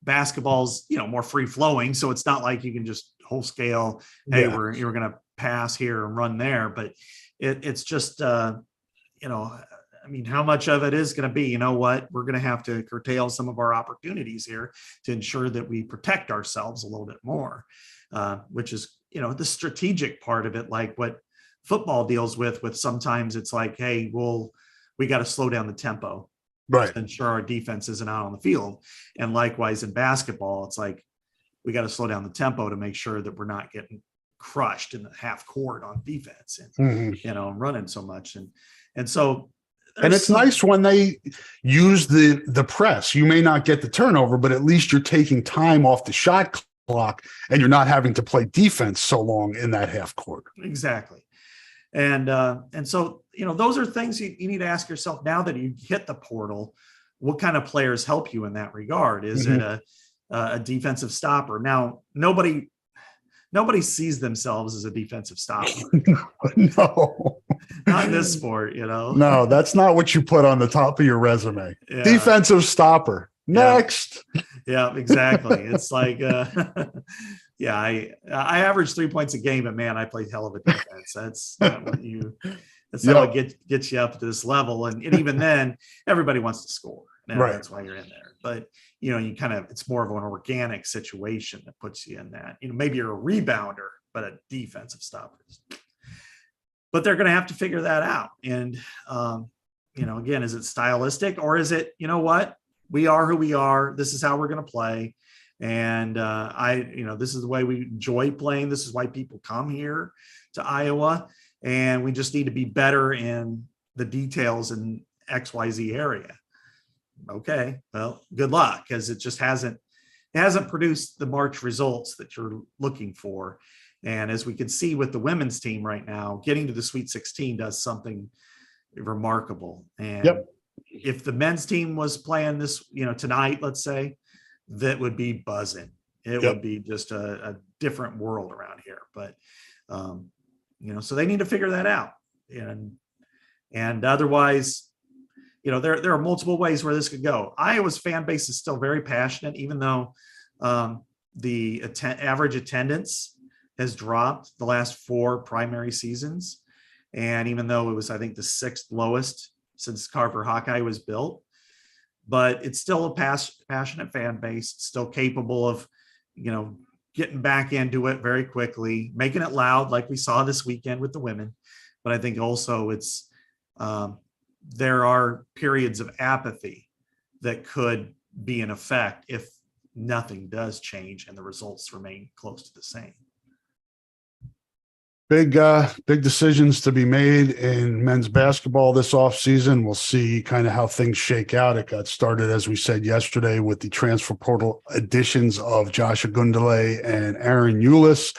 Basketball's, more free flowing. So it's not like you can just whole scale, hey, you're going to pass here and run there, but it's just, how much of it is going to be, we're going to have to curtail some of our opportunities here to ensure that we protect ourselves a little bit more, which is, the strategic part of it, like what football deals with sometimes it's like, hey, we got to slow down the tempo, right, to ensure our defense isn't out on the field. And likewise in basketball, it's like, we got to slow down the tempo to make sure that we're not getting crushed in the half court on defense and, running so much. And so, and it's nice when they use the press. You may not get the turnover, but at least you're taking time off the shot clock and you're not having to play defense so long in that half court. Exactly. And so, those are things you need to ask yourself now that you hit the portal. What kind of players help you in that regard? Is it a defensive stopper? Now, nobody sees themselves as a defensive stopper. No, not in this sport, No, that's not what you put on the top of your resume. Yeah. Defensive stopper. Next. Yeah, exactly. It's like, I average 3 points a game, but man, I play hell of a defense. That's not what that's not what gets you up to this level. And even then, everybody wants to score. And right. That's why you're in there. But, you kind of, it's more of an organic situation that puts you in that. Maybe you're a rebounder, but a defensive stopper. But they're going to have to figure that out. And, again, is it stylistic or is it, we are who we are. This is how we're going to play. And this is the way we enjoy playing. This is why people come here to Iowa. And we just need to be better in the details in XYZ area. Okay, well, good luck, because it just hasn't produced the March results that you're looking for. And as we can see with the women's team right now, getting to the Sweet 16 does something remarkable. And if the men's team was playing this, tonight, let's say, that would be buzzing. It would be just a different world around here. But, so they need to figure that out. And otherwise, there are multiple ways where this could go. Iowa's fan base is still very passionate, even though the average attendance has dropped the last 4 primary seasons. And even though it was, I think, the 6th lowest since Carver Hawkeye was built, but it's still a passionate fan base, still capable of, getting back into it very quickly, making it loud like we saw this weekend with the women. But I think also it's, there are periods of apathy that could be in effect if nothing does change and the results remain close to the same. Big decisions to be made in men's basketball this offseason. We'll see kind of how things shake out. It got started, as we said yesterday, with the transfer portal additions of Josh Agundale and Aaron Euless.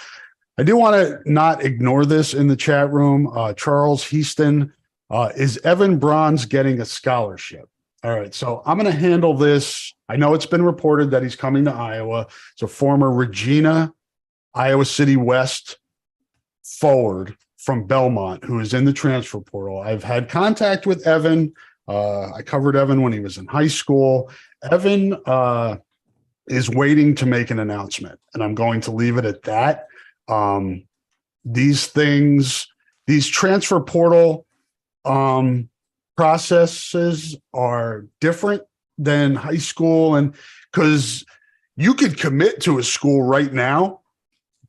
I do want to not ignore this in the chat room. Charles Heaston, is Evan Bronze getting a scholarship? All right, so I'm going to handle this. I know it's been reported that he's coming to Iowa. So former Regina, Iowa City West forward from Belmont, who is in the transfer portal. I've had contact with Evan. I covered Evan when he was in high school. Evan is waiting to make an announcement, and I'm going to leave it at that. These transfer portal processes are different than high school, and because you could commit to a school right now,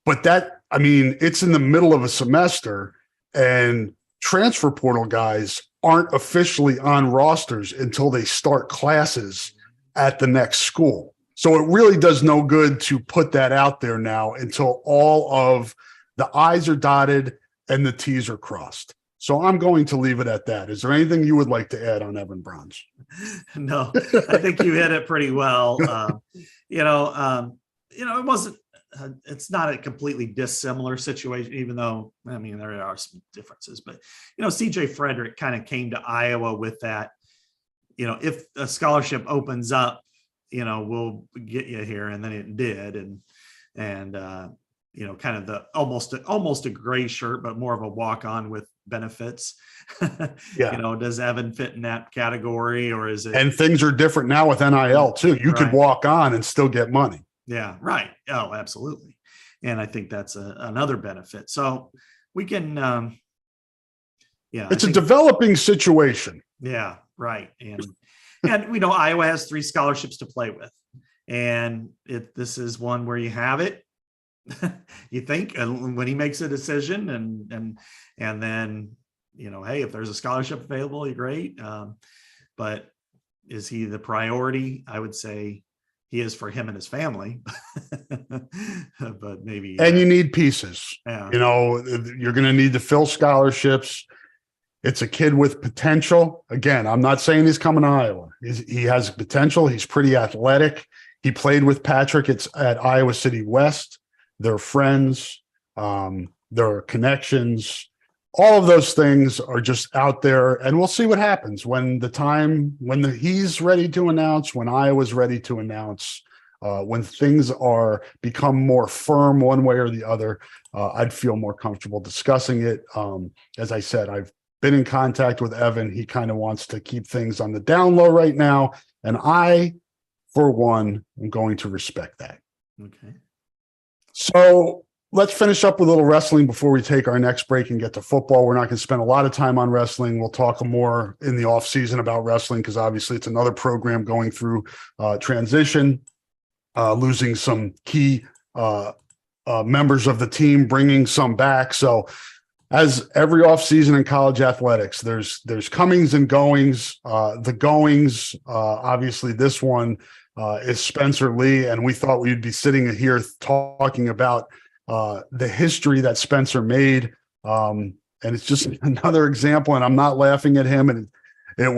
but it's in the middle of a semester, and transfer portal guys aren't officially on rosters until they start classes at the next school. So it really does no good to put that out there now until all of the I's are dotted and the T's are crossed. So I'm going to leave it at that. Is there anything you would like to add on Evan Bronze? No, I think you hit it pretty well. It wasn't it's not a completely dissimilar situation, even though, I mean, there are some differences, but, CJ Frederick kind of came to Iowa with that, if a scholarship opens up, we'll get you here. And then it did. And kind of the almost a gray shirt, but more of a walk on with benefits. Yeah. Does Evan fit in that category, or is it? And things are different now with NIL too. You could walk on and still get money. Yeah, right. Oh, absolutely. And I think that's another benefit. So we can, it's a developing situation. Yeah, right. And we know Iowa has 3 scholarships to play with, and this is one where you have it. You think, and when he makes a decision, and then, hey, if there's a scholarship available, you're great. But is he the priority? I would say he is for him and his family, but maybe. And you need pieces. Yeah. You're going to need to fill scholarships. It's a kid with potential. Again, I'm not saying he's coming to Iowa. He has potential. He's pretty athletic. He played with Patrick. It's at Iowa City West. They're friends. There are connections. All of those things are just out there, and we'll see what happens when he's ready to announce, when Iowa's ready to announce, when things become more firm one way or the other. I'd feel more comfortable discussing it. As I said, I've been in contact with Evan. He kind of wants to keep things on the down low right now, and I, for one, am going to respect that. Okay. So let's finish up with a little wrestling before we take our next break and get to football. We're not going to spend a lot of time on wrestling. We'll talk more in the off season about wrestling, because obviously it's another program going through transition, losing some key members of the team, bringing some back. So as every offseason in college athletics, there's comings and goings. The goings, obviously this one is Spencer Lee, and we thought we'd be sitting here talking about the history that Spencer made. And it's just another example, and I'm not laughing at him. And I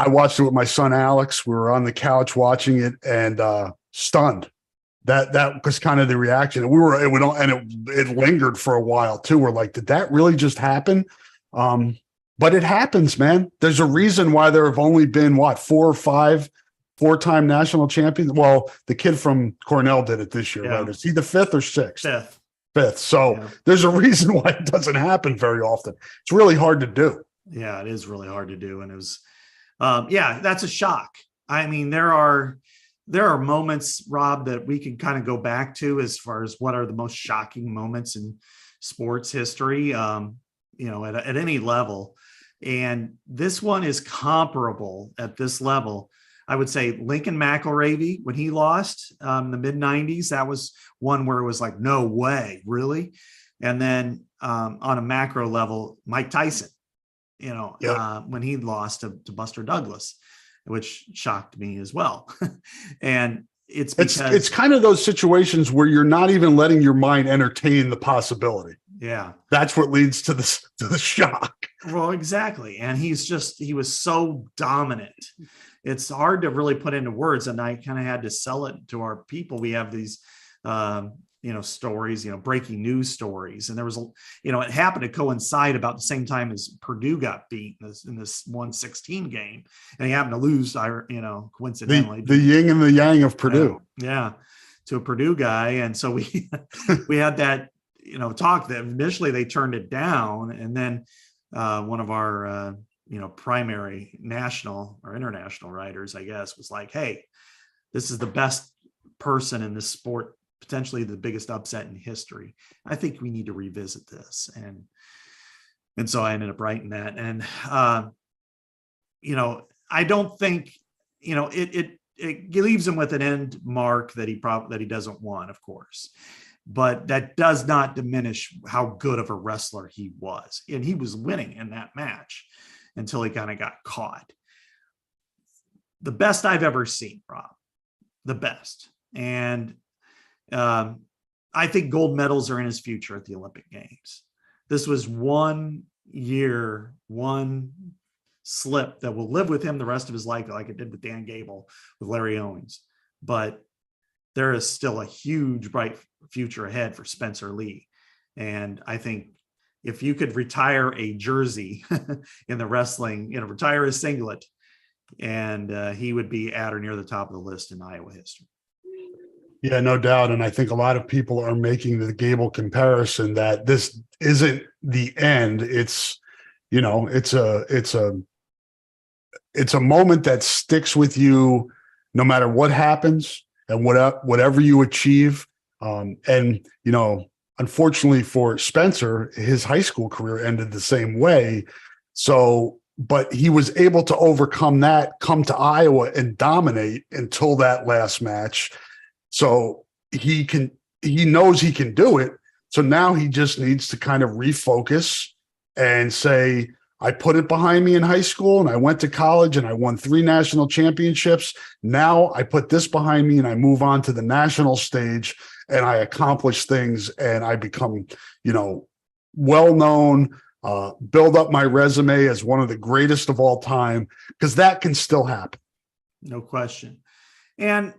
watched it with my son, Alex. We were on the couch watching it, and stunned. That was kind of the reaction. It lingered for a while too. We're like, did that really just happen? But it happens, man. There's a reason why there have only been 4 or 5 4-time national champions. Well, the kid from Cornell did it this year, right? Is he the 5th or 6th? 5th. So there's a reason why it doesn't happen very often. It's really hard to do. Yeah, it is really hard to do. And it was, that's a shock. I mean, there are moments, Rob, that we can kind of go back to as far as what are the most shocking moments in sports history, at any level. And this one is comparable at this level. I would say Lincoln McIlravy, when he lost in the mid 90s, that was one where it was like, no way, really? And then on a macro level, Mike Tyson, when he lost to Buster Douglas, which shocked me as well. And it's kind of those situations where you're not even letting your mind entertain the possibility. Yeah. That's what leads to the shock. Well, exactly. And he was so dominant. It's hard to really put into words. And I kind of had to sell it to our people. We have these, stories, breaking news stories. And there was, it happened to coincide about the same time as Purdue got beat in this 116 game. And he happened to lose, coincidentally. The yin and the yang of Purdue. To a Purdue guy. And so we had that, talk that initially they turned it down. And then one of our, primary national or international writers, I guess, was like, hey, this is the best person in this sport, potentially the biggest upset in history. I think we need to revisit this. And so I ended up writing that. And, I don't think, it leaves him with an end mark that he doesn't want, of course, but that does not diminish how good of a wrestler he was. And he was winning in that match until he kind of got caught. The best I've ever seen, Rob, the best. And I think gold medals are in his future at the Olympic Games. This was one year, one slip that will live with him the rest of his life, like it did with Dan Gable, with Larry Owens. But there is still a huge bright future ahead for Spencer Lee. And I think if you could retire a jersey in the wrestling, retire a singlet, and he would be at or near the top of the list in Iowa history. Yeah, no doubt. And I think a lot of people are making the Gable comparison that this isn't the end. It's, it's a moment that sticks with you no matter what happens and whatever you achieve. And unfortunately for Spencer, his high school career ended the same way. So, but he was able to overcome that, come to Iowa and dominate until that last match. So he knows he can do it. So now he just needs to kind of refocus and say, I put it behind me in high school and I went to college and I won 3 national championships. Now I put this behind me and I move on to the national stage and I accomplish things and I become, well-known, build up my resume as one of the greatest of all time, because that can still happen. No question. And,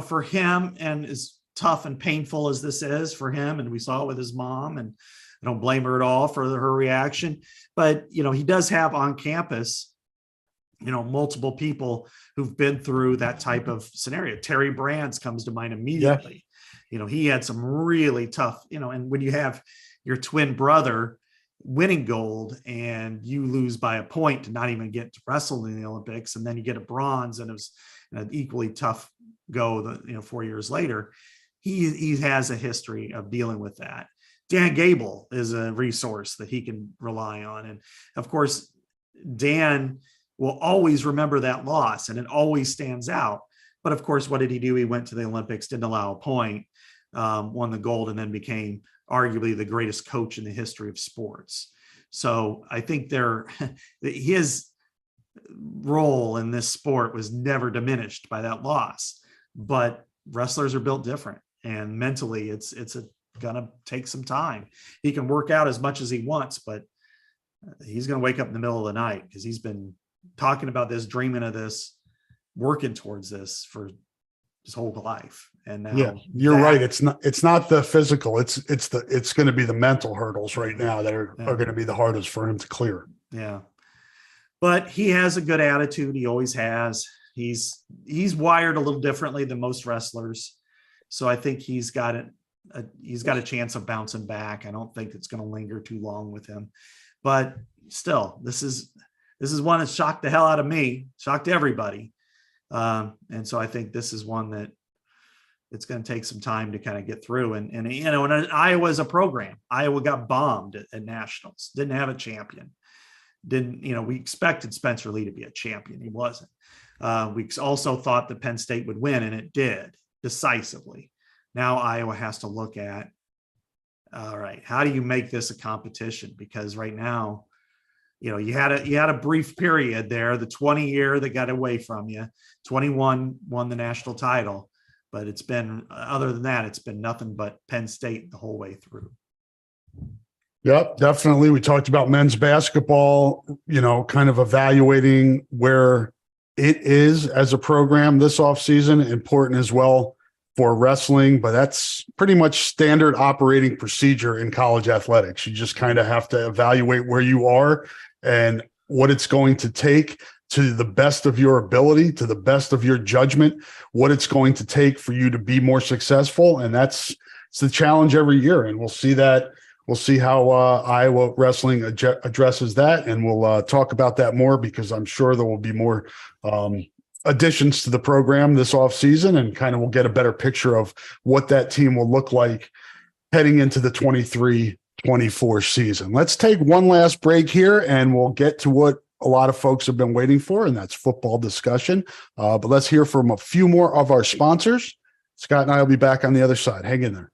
for him, and as tough and painful as this is for him, and we saw it with his mom, and I don't blame her at all for her reaction, but, he does have on campus, multiple people who've been through that type of scenario. Terry Brands comes to mind immediately. Yeah. He had some really tough, and when you have your twin brother winning gold and you lose by a point to not even get to wrestle in the Olympics, and then you get a bronze, and it was an equally tough go, 4 years later, he has a history of dealing with that. Dan Gable is a resource that he can rely on. And of course, Dan will always remember that loss and it always stands out. But of course, what did he do? He went to the Olympics, didn't allow a point, won the gold, and then became arguably the greatest coach in the history of sports. So I think his role in this sport was never diminished by that loss, but wrestlers are built different, and mentally it's gonna take some time. He can work out as much as he wants, but he's gonna wake up in the middle of the night because he's been talking about this, dreaming of this, working towards this for his whole life. And now, you're right. It's not the physical. It's going to be the mental hurdles right now that are going to be the hardest for him to clear. Yeah. But he has a good attitude. He always has. He's wired a little differently than most wrestlers. So I think he's got a chance of bouncing back. I don't think it's going to linger too long with him, but still, this is one that shocked the hell out of me, shocked everybody. And so I think this is one that it's going to take some time to kind of get through. And Iowa is a program. Iowa got bombed at nationals, didn't have a champion. We expected Spencer Lee to be a champion. He wasn't. We also thought that Penn State would win, and it did decisively. Now Iowa has to look at, all right, how do you make this a competition? Because right now, you had a brief period there, the 20 year that got away from you, 21 won the national title, but it's been, other than that, it's been nothing but Penn State the whole way through. Yep, definitely. We talked about men's basketball, kind of evaluating where it is as a program this offseason, important as well for wrestling, but that's pretty much standard operating procedure in college athletics. You just kind of have to evaluate where you are and what it's going to take to the best of your ability, to the best of your judgment, what it's going to take for you to be more successful. And it's the challenge every year. And we'll see that. We'll see how Iowa wrestling addresses that. And we'll talk about that more, because I'm sure there will be more additions to the program this offseason, and kind of we'll get a better picture of what that team will look like heading into the 23-24 season. Let's take one last break here, and we'll get to what a lot of folks have been waiting for, and that's football discussion. But let's hear from a few more of our sponsors. Scott and I will be back on the other side. Hang in there.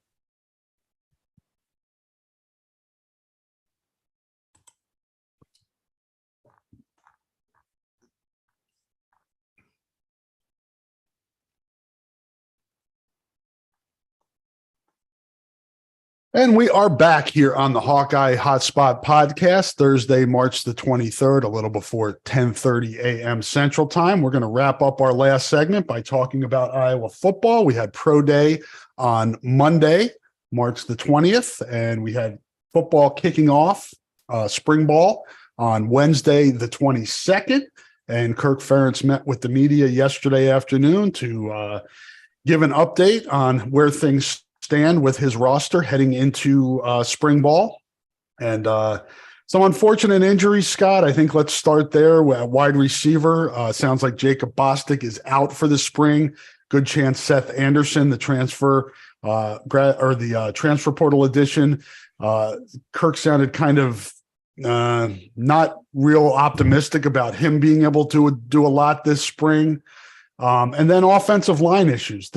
And we are back here on the Hawkeye Hotspot podcast, Thursday, March the 23rd, a little before 10:30 a.m. Central Time. We're going to wrap up our last segment by talking about Iowa football. We had Pro Day on Monday, March the 20th, and we had football kicking off, spring ball, on Wednesday the 22nd. And Kirk Ferentz met with the media yesterday afternoon to give an update on where things stand with his roster heading into spring ball. And some unfortunate injuries, Scott. I think let's start there. Wide receiver, sounds like Jacob Bostic is out for the spring. Good chance Seth Anderson, the transfer transfer portal addition. Kirk sounded kind of not real optimistic about him being able to do a lot this spring. And then offensive line issues.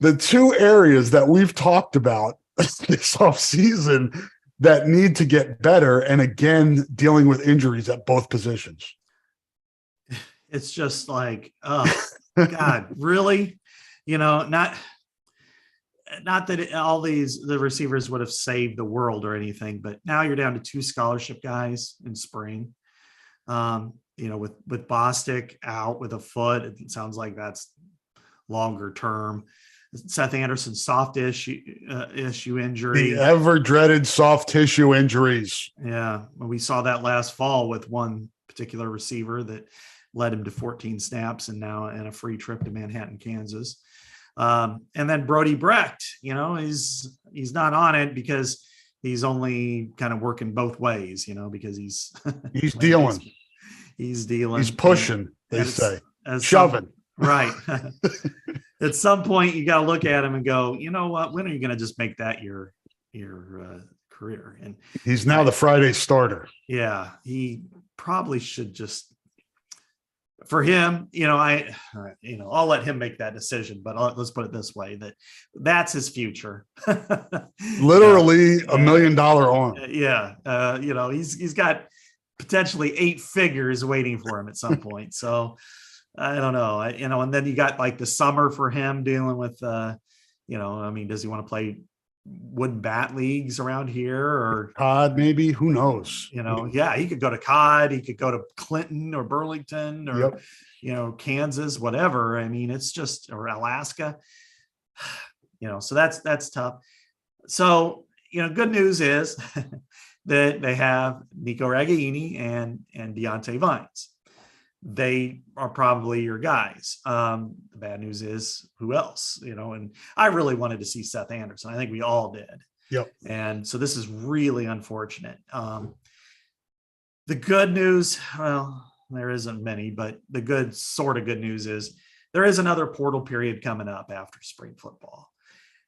The two areas that we've talked about this offseason that need to get better, and again, dealing with injuries at both positions. It's just like, oh, God, really? Not that all the receivers would have saved the world or anything, but now you're down to 2 scholarship guys in spring. With Bostic out with a foot, it sounds like that's longer term. Seth Anderson, soft issue injury. The ever dreaded soft tissue injuries. Yeah. We saw that last fall with one particular receiver that led him to 14 snaps and now in a free trip to Manhattan, Kansas. And then Brody Brecht, he's not on it because he's only kind of working both ways, because he's dealing. He's dealing. He's pushing, they say. Shoving. Right. At some point, you got to look at him and go, you know what? When are you going to just make that your career? And he's now the Friday starter. Yeah, he probably should just. For him, I'll let him make that decision. But let's put it this way: that's his future. Literally $1 million arm. Yeah, he's got potentially 8 figures waiting for him at some point. So. I don't know. And then you got like the summer for him dealing with, does he want to play wooden bat leagues around here or COD maybe? Who knows? Yeah, he could go to COD. He could go to Clinton or Burlington or, Kansas, whatever. I mean, it's just, or Alaska, so that's tough. So, good news is that they have Nico Ragaini and Deontay Vines. They are probably your guys. The bad news is who else, and I really wanted to see Seth Anderson. I think we all did. Yep. And so this is really unfortunate. The good news, well, there isn't many, but the good news is there is another portal period coming up after spring football.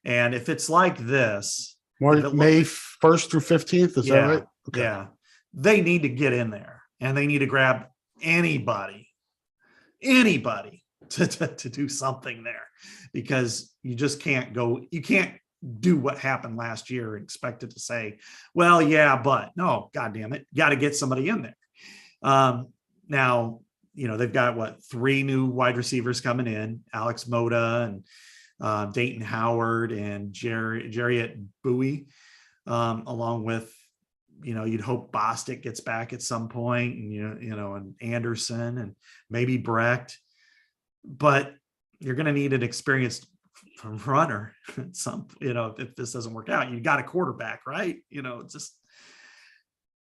And if it's like this, May 1st through 15th, is that right? Okay. Yeah. They need to get in there and they need to grab anybody to do something there, because you just can't do what happened last year and expect it to say, well, yeah, but no, God damn it, got to get somebody in there. Now, they've got 3 new wide receivers coming in, Alex Moda and Dayton Howard and Jarriett Bowie, along with, you'd hope Bostic gets back at some point, and and Anderson and maybe Brecht, but you're going to need an experienced runner. If this doesn't work out, you got a quarterback, right?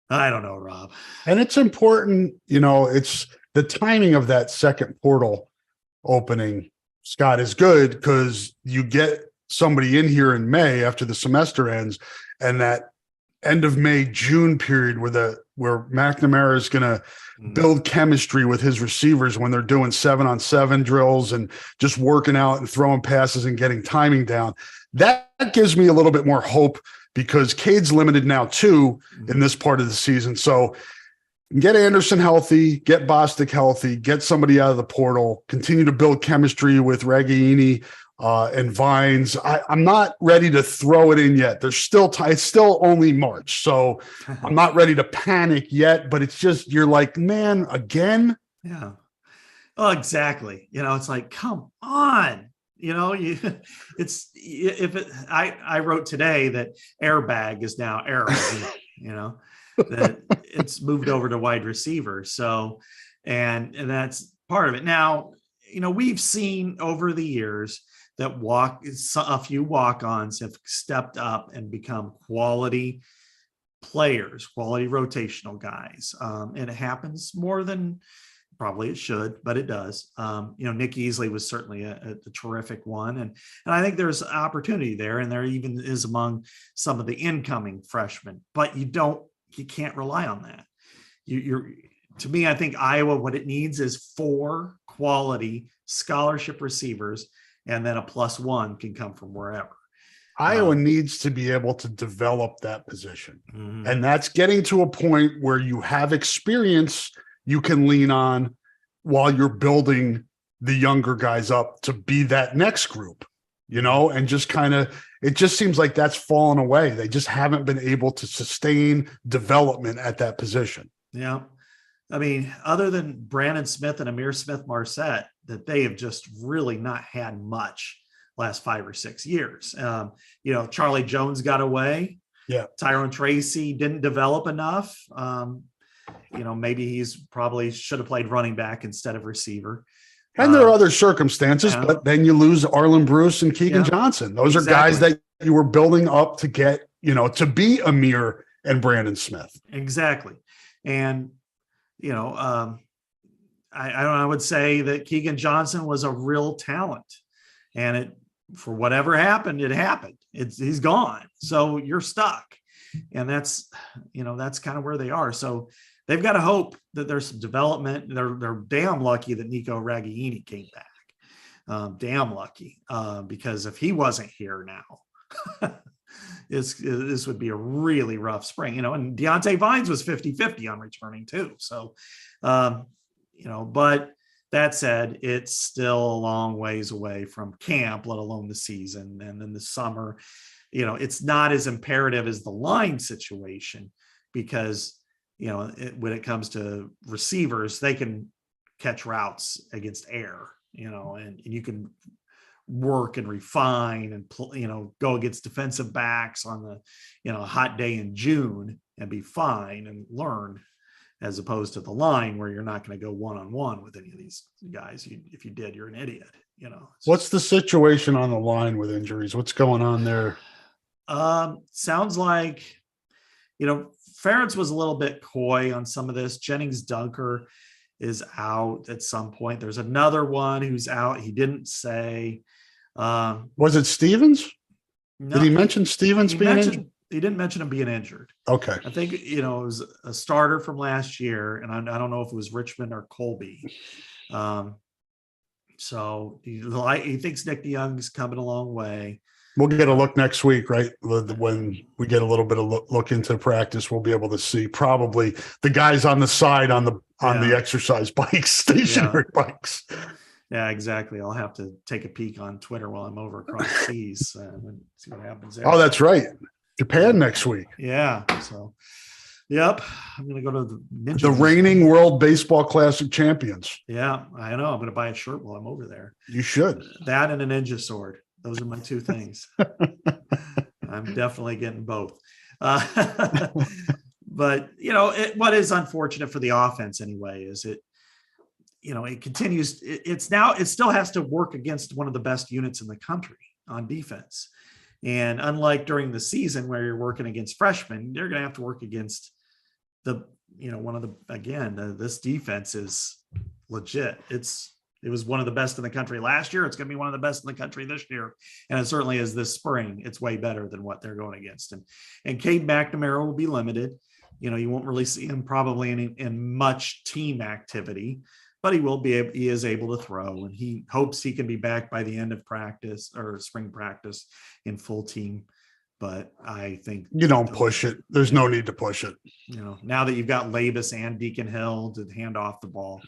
I don't know, Rob. And it's important, it's the timing of that second portal opening, Scott, is good because you get somebody in here in May after the semester ends, and that end of May, June period where McNamara is going to build chemistry with his receivers when they're doing 7-on-7 drills and just working out and throwing passes and getting timing down. That gives me a little bit more hope because Cade's limited now too in this part of the season. So get Anderson healthy, get Bostic healthy, get somebody out of the portal, continue to build chemistry with Ragaini and Vines. I'm not ready to throw it in yet. There's still time. It's still only March. So I'm not ready to panic yet, but it's just, you're like, man, again? Yeah. Oh, exactly. It's like, come on, I wrote today that airbag is now arrow, that it's moved over to wide receiver. So, and that's part of it. Now, we've seen over the years that a few walk-ons have stepped up and become quality players, quality rotational guys. And it happens more than probably it should, but it does. Nick Easley was certainly a terrific one. And I think there's opportunity there. And there even is among some of the incoming freshmen, but you can't rely on that. To me, I think Iowa, what it needs is 4 quality scholarship receivers, and then a +1 can come from wherever. Iowa needs to be able to develop that position. Mm-hmm. And that's getting to a point where you have experience you can lean on while you're building the younger guys up to be that next group, and just it just seems like that's fallen away. They just haven't been able to sustain development at that position. Yeah. I mean, other than Brandon Smith and Amir Smith-Marset, that they have just really not had much last 5 or 6 years. Charlie Jones got away. Yeah. Tyrone Tracy didn't develop enough. Maybe he's probably should have played running back instead of receiver. And there are other circumstances, but then you lose Arlen Bruce and Keegan Johnson. Those are guys that you were building up to get, to be Amir and Brandon Smith. Exactly. And, I would say that Keegan Johnson was a real talent, and for whatever happened, it happened. He's gone. So you're stuck. And that's kind of where they are. So they've got to hope that there's some development. They're damn lucky that Nico Ragaini came back. Damn lucky. Because if he wasn't here now, this would be a really rough spring, and Deontay Vines was 50-50 on returning too. So, but that said, it's still a long ways away from camp, let alone the season. And then the summer, it's not as imperative as the line situation because, when it comes to receivers, they can catch routes against air, and you can work and refine and, go against defensive backs on the, a hot day in June and be fine and learn, as opposed to the line where you're not going to go one-on-one with any of these guys. If you did, you're an idiot, What's the situation on the line with injuries? What's going on there? Sounds like, Ferentz was a little bit coy on some of this. Jennings Dunker is out at some point. There's another one who's out. He didn't say. Was it Stevens? No, did he mention Stevens being injured? He didn't mention him being injured. Okay. I think, it was a starter from last year, and I don't know if it was Richmond or Colby. So he thinks Nick DeYoung's coming a long way. We'll get a look next week, right? When we get a little bit of look into practice, we'll be able to see probably the guys on the side on the exercise bikes, stationary bikes. Yeah, exactly. I'll have to take a peek on Twitter while I'm over across seas and see what happens there. Oh, that's right. Japan next week. Yeah. So, yep. I'm going to go to the reigning World Baseball Classic champions. Yeah, I know. I'm going to buy a shirt while I'm over there. You should. That and a ninja sword. Those are my 2 things. I'm definitely getting both. But, what is unfortunate for the offense anyway is it continues. It still has to work against one of the best units in the country on defense. And unlike during the season where you're working against freshmen, you're going to have to work against this defense is legit. It was one of the best in the country last year. It's going to be one of the best in the country this year. And it certainly is this spring. It's way better than what they're going against. And Cade McNamara will be limited. You won't really see him probably in much team activity, but he is able to throw, and he hopes he can be back by the end of practice or spring practice in full team. But I think you don't push it. There's no need to push it. Now that you've got Labus and Deacon Hill to hand off the ball.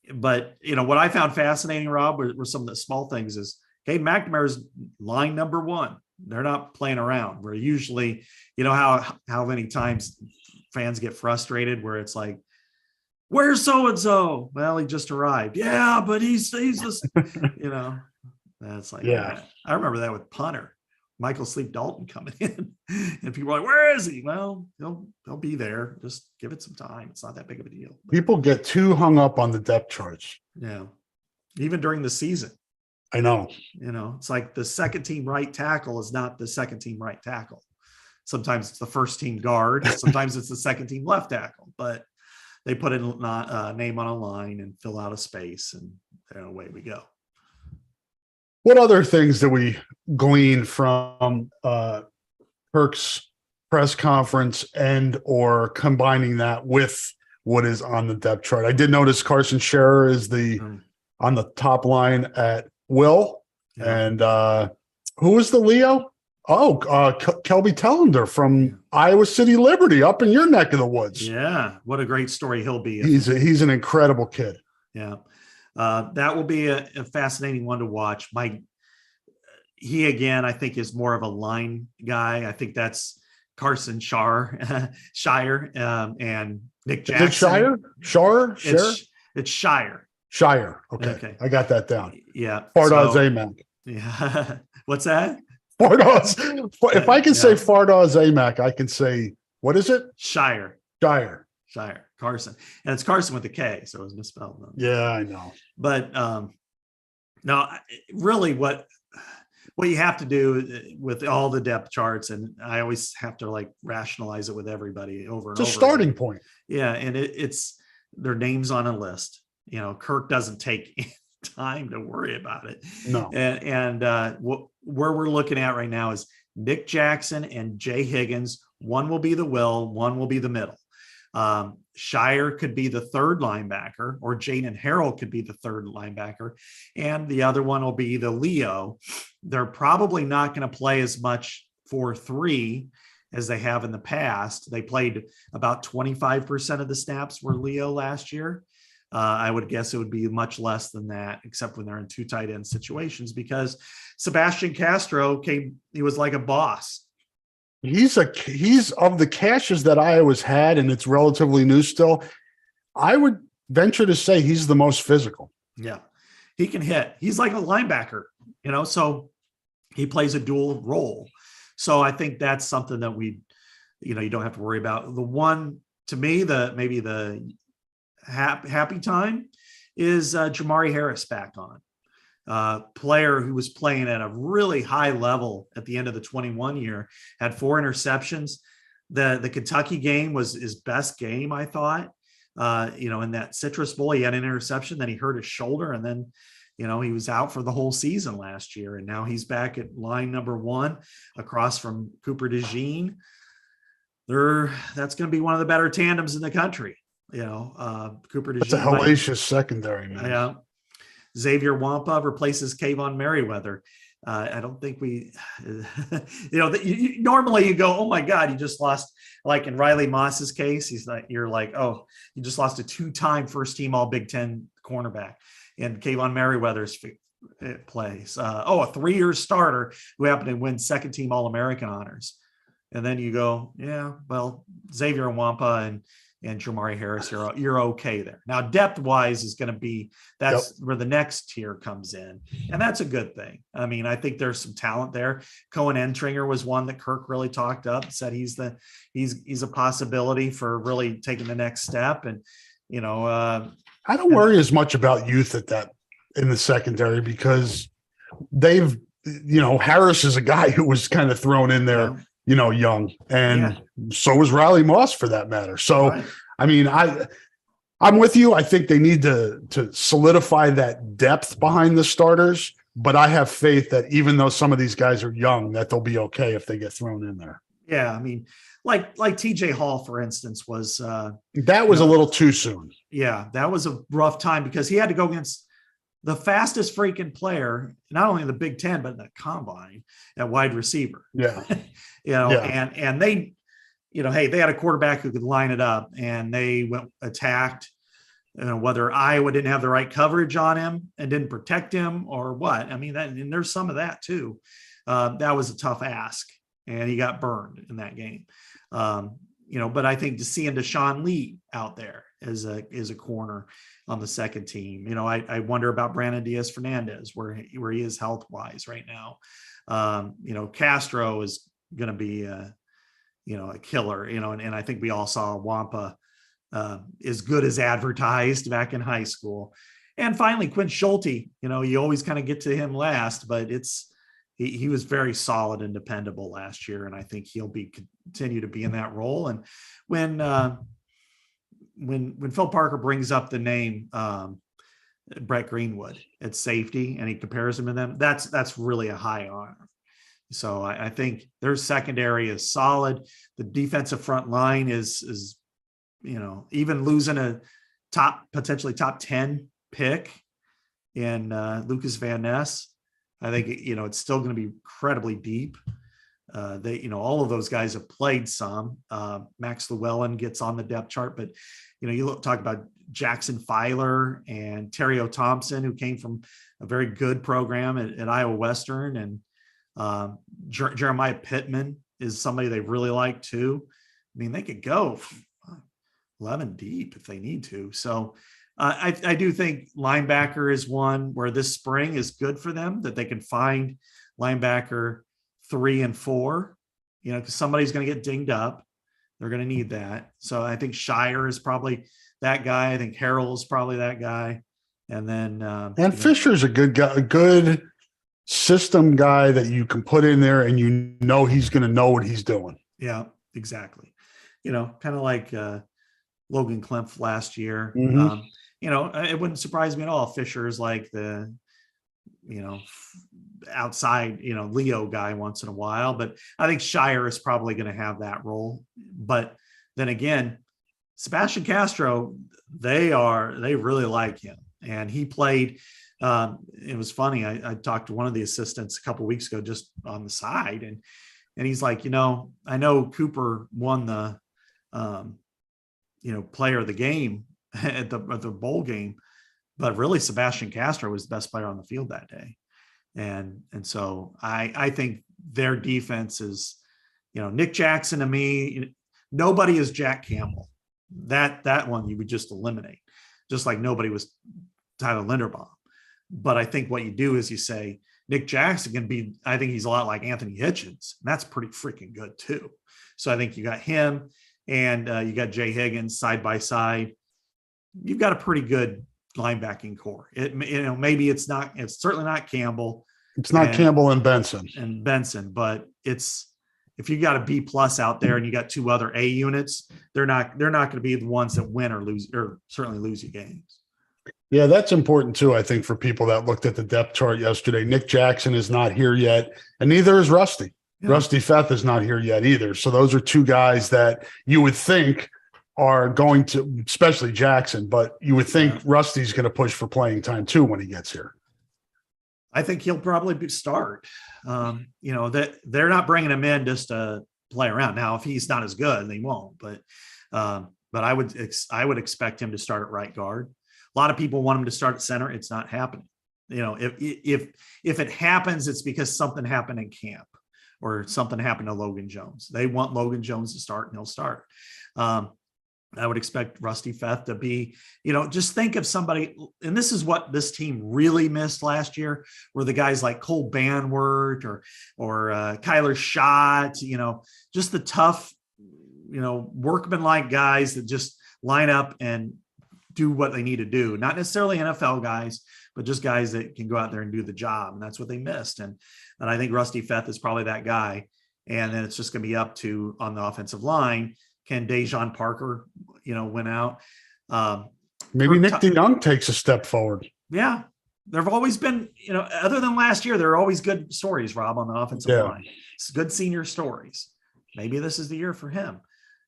But, what I found fascinating, Rob, were some of the small things is Cade McNamara's line number 1. They're not playing around. Where usually, how many times fans get frustrated where it's like, where's so-and-so? Well, he just arrived. Yeah, but he's just, That's like, Yeah. I remember that with punter Michael Sleep Dalton coming in, and people are like, "Where is he?" Well, he'll be there. Just give it some time. It's not that big of a deal. People get too hung up on the depth charts. Yeah, even during the season. I know. It's like the second team right tackle is not the second team right tackle. Sometimes it's the first team guard. Sometimes it's the second team left tackle. But they put in a name on a line and fill out a space, and away we go. What other things do we glean from Perk's press conference and or combining that with what is on the depth chart? I did notice Carson Scherer is on the top line at Will. Yeah. And who was the Leo? Oh, Kelby Tellender from Iowa City Liberty up in your neck of the woods. Yeah, what a great story he'll be. He's an incredible kid. Yeah. That will be a fascinating one to watch. He again, I think, is more of a line guy. I think that's Carson Shire and Nick Jackson. Is it Shire? It's Shire. Shire. Okay. I got that down. Yeah. Fardaws Amac. Yeah. What's that? Fardaws. If I can say Fardaws Amac, I can say, what is it? Shire. Carson. And it's Carson with a K, so it was misspelled. Yeah, I know. But no, really what you have to do with all the depth charts, and I always have to like rationalize it with everybody over and over. It's a starting point. Yeah, and it's their names on a list. Kirk doesn't take time to worry about it. No. And where we're looking at right now is Nick Jackson and Jay Higgins. One will be the will, one will be the middle. Shire could be the third linebacker, or Jaden Harrell could be the third linebacker, and the other one will be the Leo. They're probably not going to play as much 4-3 as they have in the past. They played about 25% of the snaps were Leo last year. I would guess it would be much less than that, except when they're in two tight end situations, because Sebastian Castro he was like a boss. He's of the caches that Iowa's had, and it's relatively new still. I would venture to say he's the most physical. Yeah, he can hit. He's like a linebacker, so he plays a dual role. So I think that's something that you don't have to worry about. The one, to me, maybe the happy time is Jamari Harris back on. Player who was playing at a really high level at the end of the 21 year, had 4 interceptions. The Kentucky game was his best game, I thought. In that Citrus Bowl, he had an interception, then he hurt his shoulder, and then he was out for the whole season last year, and now he's back at line number 1 across from Cooper DeJean. That's going to be one of the better tandems in the country. Cooper DeJean. That's a hellacious secondary, man. Yeah. Xavier Wampa replaces Kayvon Merriweather. I don't think normally you go, oh my God, you just lost, like in Riley Moss's case, you're like, oh, you just lost a 2-time first team all Big Ten cornerback. And Kayvon Merriweather's plays. A 3-year starter who happened to win second team All-American honors. And then you go, yeah, well, Xavier Wampa and Jamari Harris, you're okay there. Now, depth-wise is going to be where the next tier comes in, and that's a good thing. I mean, I think there's some talent there. Cohen Entringer was one that Kirk really talked up, said he's a possibility for really taking the next step, and I don't worry as much about youth in the secondary, because Harris is a guy who was kind of thrown in there. Yeah. Young, and so was Riley Moss for that matter. So, right. I mean, I'm with you. I think they need to solidify that depth behind the starters, but I have faith that even though some of these guys are young, that they'll be okay if they get thrown in there. Yeah, I mean, like TJ Hall, for instance, was that was a little too soon. Yeah, that was a rough time because he had to go against the fastest freaking player, not only in the Big Ten, but in the combine at wide receiver. Yeah. And they, hey, they had a quarterback who could line it up, and they attacked, whether Iowa didn't have the right coverage on him and didn't protect him or what. I mean, and there's some of that too. That was a tough ask, and he got burned in that game. But I think seeing Deshaun Lee out there, as a corner on the second team. I wonder about Brandon Diaz-Fernandez, where he is health wise right now. Castro is going to be a killer, and I think we all saw Wampa as good as advertised back in high school. And finally, Quinn Schulte, you always kind of get to him last, but he was very solid and dependable last year. And I think he'll continue to be in that role. And when Phil Parker brings up the name Brett Greenwood at safety and he compares him to them, that's really a high honor. So I think their secondary is solid. The defensive front line is even losing a potentially top 10 pick in Lucas Van Ness, I think, it's still going to be incredibly deep. All of those guys have played some. Max Llewellyn gets on the depth chart, but, you talk about Jackson Filer and Terrio Thompson, who came from a very good program at Iowa Western. And Jeremiah Pittman is somebody they really like too. I mean, they could go 11 deep if they need to. So I do think linebacker is one where this spring is good for them, that they can find linebacker 3 and 4, because somebody's going to get dinged up. They're going to need that. So I think Shire is probably that guy. I think Harrell is probably that guy. And then Fisher's a good guy, a good system guy that you can put in there and he's going to know what he's doing. Yeah, exactly. Kind of like Logan Klemp last year. Mm-hmm. It wouldn't surprise me at all if Fisher is like the, outside, Leo guy once in a while, but I think Shire is probably going to have that role. But then again, Sebastian Castro, they really like him. And he played, it was funny. I talked to one of the assistants a couple of weeks ago, just on the side. And he's like, I know Cooper won the, player of the game at the bowl game, but really Sebastian Castro was the best player on the field that day. And so I think their defense is, Nick Jackson, to me, nobody is Jack Campbell. That one you would just eliminate, just like nobody was Tyler Linderbaum. But I think what you do is you say Nick Jackson can be, I think he's a lot like Anthony Hitchens. And that's pretty freaking good too. So I think you got him and you got Jay Higgins side by side. You've got a pretty good linebacking core. Maybe it's certainly not Campbell. It's not Campbell and Benson. But if you got a B+ out there and you got 2 other A units, they're not going to be the ones that win or lose, or certainly lose you games. Yeah, that's important too, I think, for people that looked at the depth chart yesterday. Nick Jackson is not here yet, and neither is Rusty. Yeah. Rusty Feth is not here yet either. So those are 2 guys that you would think are going to, especially Jackson, but you would think Rusty's going to push for playing time too when he gets here. I think he'll probably start. That they're not bringing him in just to play around. Now, if he's not as good, they won't. But I would expect him to start at right guard. A lot of people want him to start at center. It's not happening. If it happens, it's because something happened in camp or something happened to Logan Jones. They want Logan Jones to start, and he'll start. I would expect Rusty Feth to be, just think of somebody, and this is what this team really missed last year, were the guys like Cole Banwart or Kyler Schott, just the tough, workman-like guys that just line up and do what they need to do. Not necessarily NFL guys, but just guys that can go out there and do the job. And that's what they missed. And I think Rusty Feth is probably that guy. And then it's just going to be up to, on the offensive line, can Dejon Parker, win out? Maybe Nick DeYoung takes a step forward. Yeah. There have always been, other than last year, there are always good stories, Rob, on the offensive line. It's good senior stories. Maybe this is the year for him.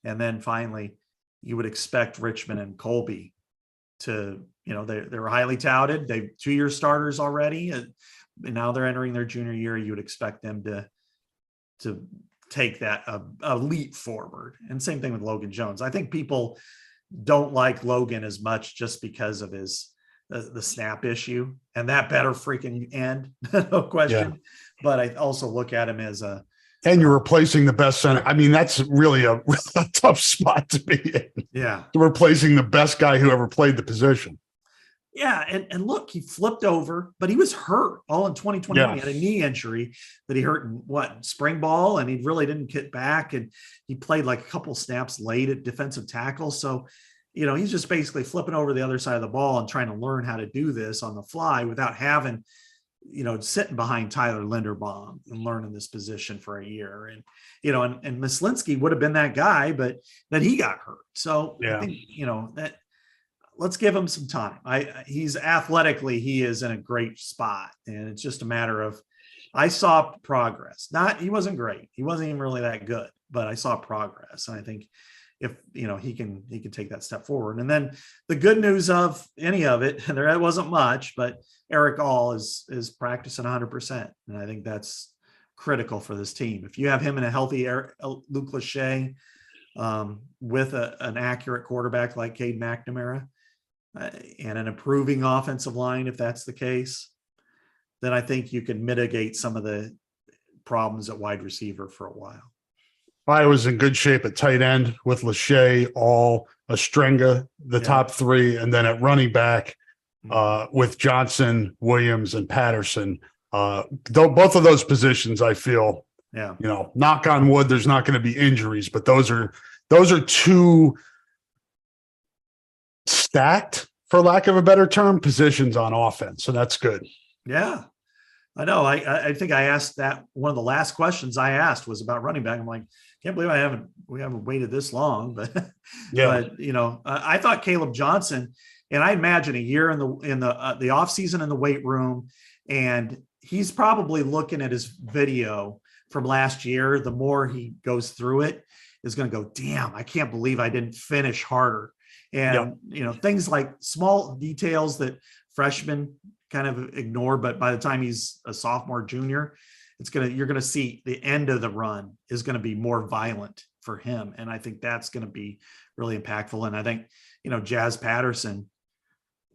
And then finally, you would expect Richmond and Colby to, they were highly touted. They've 2-year starters already. And now they're entering their junior year. You would expect them to take that a leap forward. And same thing with Logan Jones. I think people don't like Logan as much just because of the snap issue, and that better freaking end, no question. Yeah. But I also look at him as a And you're replacing the best center. I mean, that's really a tough spot to be in. Yeah. Replacing the best guy who ever played the position. Yeah. And look, he flipped over, but he was hurt all in 2021. He had a knee injury that he hurt in spring ball, and he really didn't get back. And he played like a couple snaps late at defensive tackle. So, he's just basically flipping over the other side of the ball and trying to learn how to do this on the fly without having, sitting behind Tyler Linderbaum and learning this position for a year. And, and Myslinski would have been that guy, but then he got hurt. So I think, that let's give him some time. He's athletically, he is in a great spot. And it's just a matter of, I saw progress. He wasn't great. He wasn't even really that good, but I saw progress. And I think if, he can take that step forward. And then the good news of any of it, and there wasn't much, but Eric All is practicing 100%. And I think that's critical for this team. If you have him in a healthy Luke Lachey with an accurate quarterback like Cade McNamara and an improving offensive line, if that's the case, then I think you can mitigate some of the problems at wide receiver for a while. I was in good shape at tight end with Lachey, All, Ostrenga, the top three, and then at running back with Johnson, Williams, and Patterson. Both of those positions, I feel, knock on wood, there's not going to be injuries, but those are two stacked, for lack of a better term, positions on offense. So that's good. Yeah. I know. I think I asked that one of the last questions I asked was about running back. I'm like, can't believe we haven't waited this long, but I thought Caleb Johnson, and I imagine a year in the off season in the weight room, and he's probably looking at his video from last year. The more he goes through it, is going to go, damn, I can't believe I didn't finish harder. And things like small details that freshmen kind of ignore, but by the time he's a sophomore, junior, you're going to see the end of the run is going to be more violent for him. And I think that's going to be really impactful. And I think, Jazz Patterson,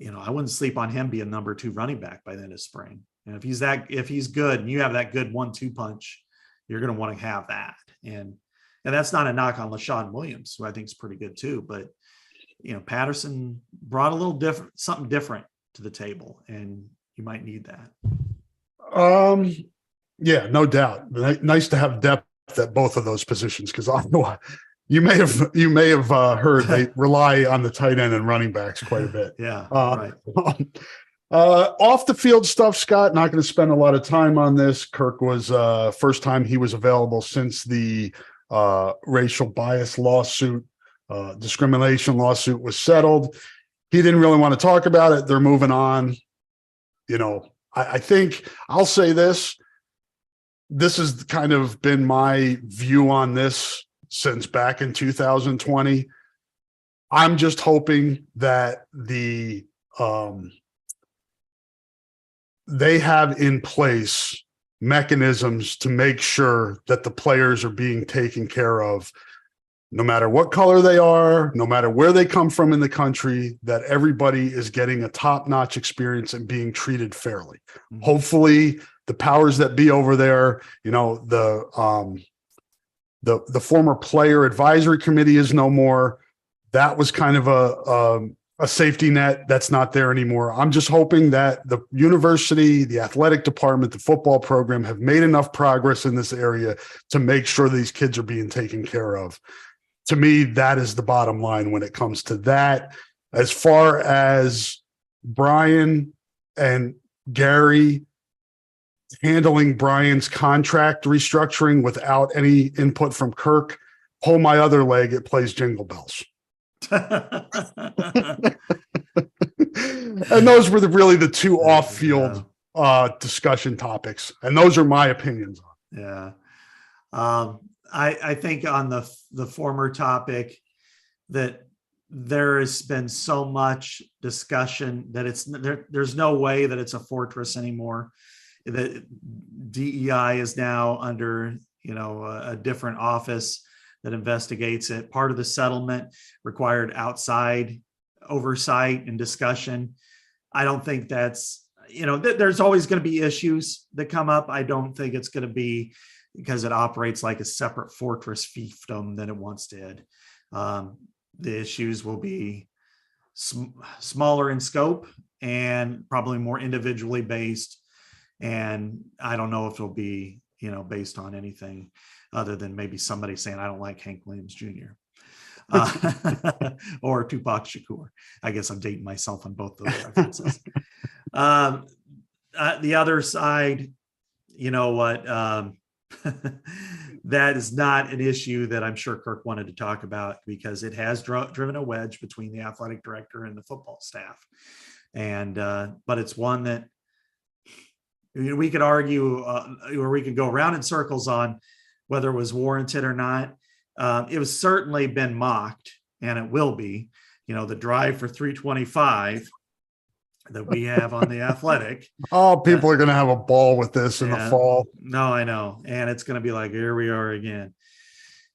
I wouldn't sleep on him being number 2 running back by the end of spring. And if he's good and you have that good 1-2 punch, you're going to want to have that. And that's not a knock on LaShawn Williams, who I think is pretty good too. But, Patterson brought a little something different to the table, and you might need that. Yeah, no doubt. Nice to have depth at both of those positions, because I know you may have heard they rely on the tight end and running backs quite a bit. Yeah, right. Off the field stuff, Scott. Not going to spend a lot of time on this. Kirk was first time he was available since the racial bias lawsuit, discrimination lawsuit was settled. He didn't really want to talk about it. They're moving on. I think I'll say this. This has kind of been my view on this since back in 2020. I'm just hoping that they have in place mechanisms to make sure that the players are being taken care of, no matter what color they are, no matter where they come from in the country, that everybody is getting a top-notch experience and being treated fairly. Mm-hmm. Hopefully the powers that be over there, the former player advisory committee is no more. That was kind of a safety net that's not there anymore. I'm just hoping that the university, the athletic department, the football program have made enough progress in this area to make sure these kids are being taken care of. To me, that is the bottom line when it comes to that. As far as Brian and Gary handling Brian's contract restructuring without any input from Kirk, pull my other leg, it plays Jingle Bells. And those were really the two off-field discussion topics. And those are my opinions on it. Yeah. I think on the former topic that there has been so much discussion that there's no way that it's a fortress anymore. That DEI is now under, a different office that investigates it. Part of the settlement required outside oversight and discussion. I don't think that's, there's always going to be issues that come up. I don't think it's going to be, because it operates like a separate fortress fiefdom than it once did. The issues will be smaller in scope and probably more individually based. And I don't know if it'll be, based on anything other than maybe somebody saying, I don't like Hank Williams Jr. Or Tupac Shakur. I guess I'm dating myself on both those references. The other side, you know what? That is not an issue that I'm sure Kirk wanted to talk about, because it has driven a wedge between the athletic director and the football staff. And, but it's one that we could argue, or we could go around in circles on whether it was warranted or not. It was certainly been mocked, and it will be, the drive for 325 that we have on the Athletic. Oh, people are going to have a ball with this in the fall. No, I know. And it's going to be like, here we are again,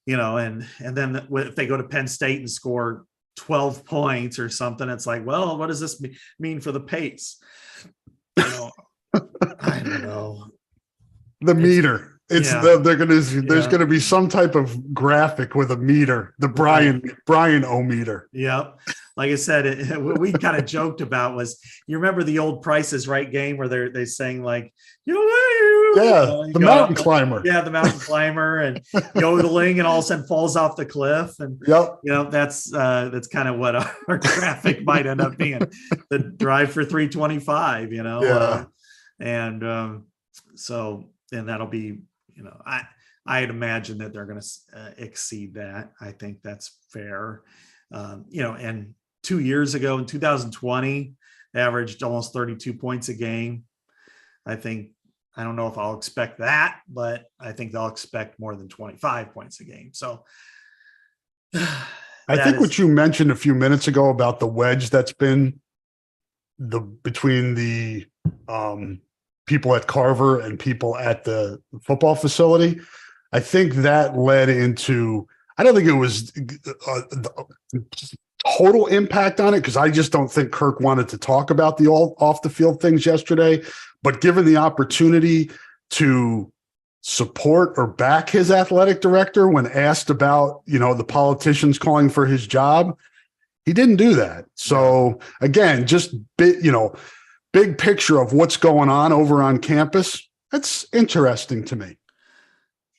and then if they go to Penn State and score 12 points or something, it's like, well, what does this mean for the pace? I don't know. The meter. They're going to, there's going to be some type of graphic with a meter, the Brian O-meter. Yep. Like I said, what we kind of joked about was, you remember the old Price is Right game where they're saying like, the mountain climber. Yeah, the mountain climber, and yodeling, and all of a sudden falls off the cliff. And that's kind of what our graphic might end up being. The drive for 325, and that'll be, I'd imagine that they're going to exceed that. I think that's fair. And 2 years ago in 2020, they averaged almost 32 points a game. I don't know if I'll expect that, but I think they'll expect more than 25 points a game. So I think what you mentioned a few minutes ago about the wedge that's been between the people at Carver and people at the football facility, I think that led into, I don't think it was total impact on it, because I just don't think Kirk wanted to talk about the all off the field things yesterday, but given the opportunity to support or back his athletic director when asked about, the politicians calling for his job, he didn't do that. So again, just big picture of what's going on over on campus. That's interesting to me.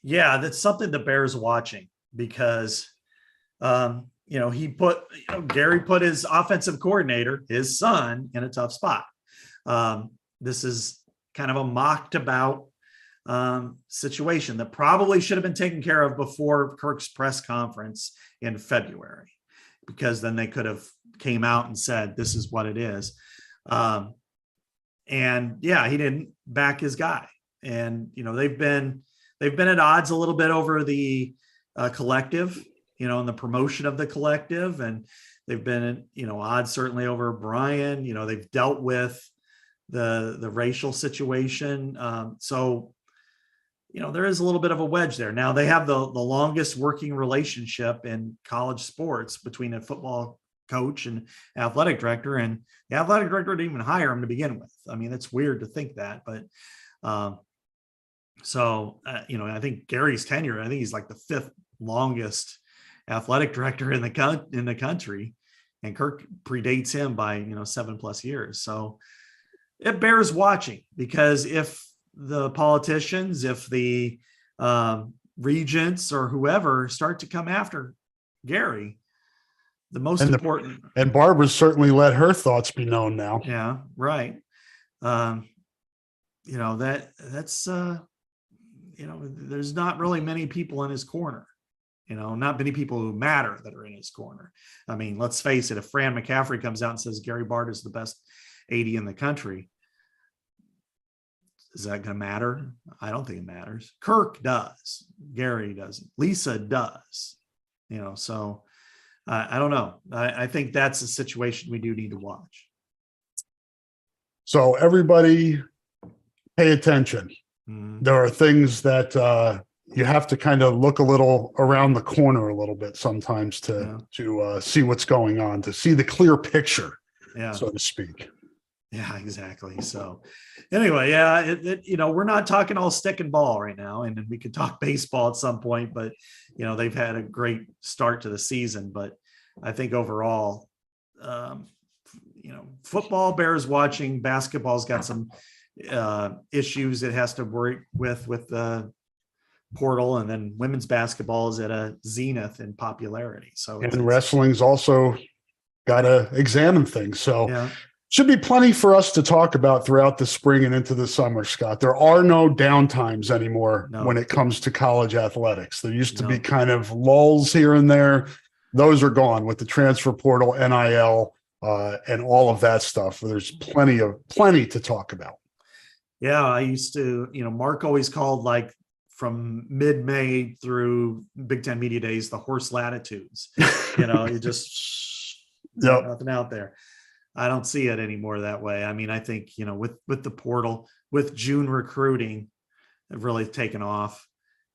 Yeah, that's something the Bears watching, because, Gary put his offensive coordinator, his son, in a tough spot. This is kind of a mocked about situation that probably should have been taken care of before Kirk's press conference in February, because then they could have came out and said, this is what it is. And he didn't back his guy. And, they've been at odds a little bit over the collective, and the promotion of the collective. And they've been, odds certainly over Brian. They've dealt with the racial situation. So, there is a little bit of a wedge there. Now they have the longest working relationship in college sports between a football coach and athletic director, and the athletic director didn't even hire him to begin with. I mean, it's weird to think that, but I think Gary's tenure, I think he's like the fifth longest athletic director in the country, and Kirk predates him by 7+ years. So it bears watching, because if the politicians, if the regents or whoever start to come after Gary, the most important. And Barbara's certainly let her thoughts be known now. Yeah, right. That's there's not really many people in his corner. Not many people who matter that are in his corner. I mean, let's face it, if Fran McCaffrey comes out and says Gary Bart is the best 80 in the country, is that going to matter? I don't think it matters. Kirk does. Gary doesn't. Lisa does. So I don't know. I think that's a situation we do need to watch. So everybody pay attention. Mm-hmm. There are things that you have to kind of look a little around the corner a little bit sometimes to see what's going on, to see the clear picture, so to speak. Yeah, exactly. So anyway, yeah, we're not talking all stick and ball right now, and we could talk baseball at some point, but they've had a great start to the season. But I think overall, football bears watching. Basketball's got some issues it has to work with the portal, and then women's basketball is at a zenith in popularity. So and wrestling's also got to examine things. So yeah. Should be plenty for us to talk about throughout the spring and into the summer, Scott. There are no downtimes anymore when it comes to college athletics. There used to be kind of lulls here and there. Those are gone with the transfer portal, NIL, and all of that stuff. There's plenty to talk about. Yeah, I used to, Mark always called like from mid-May through Big Ten Media Days, the horse latitudes. You just nothing out there. I don't see it anymore that way. I mean, I think, with the portal, with June recruiting, have really taken off.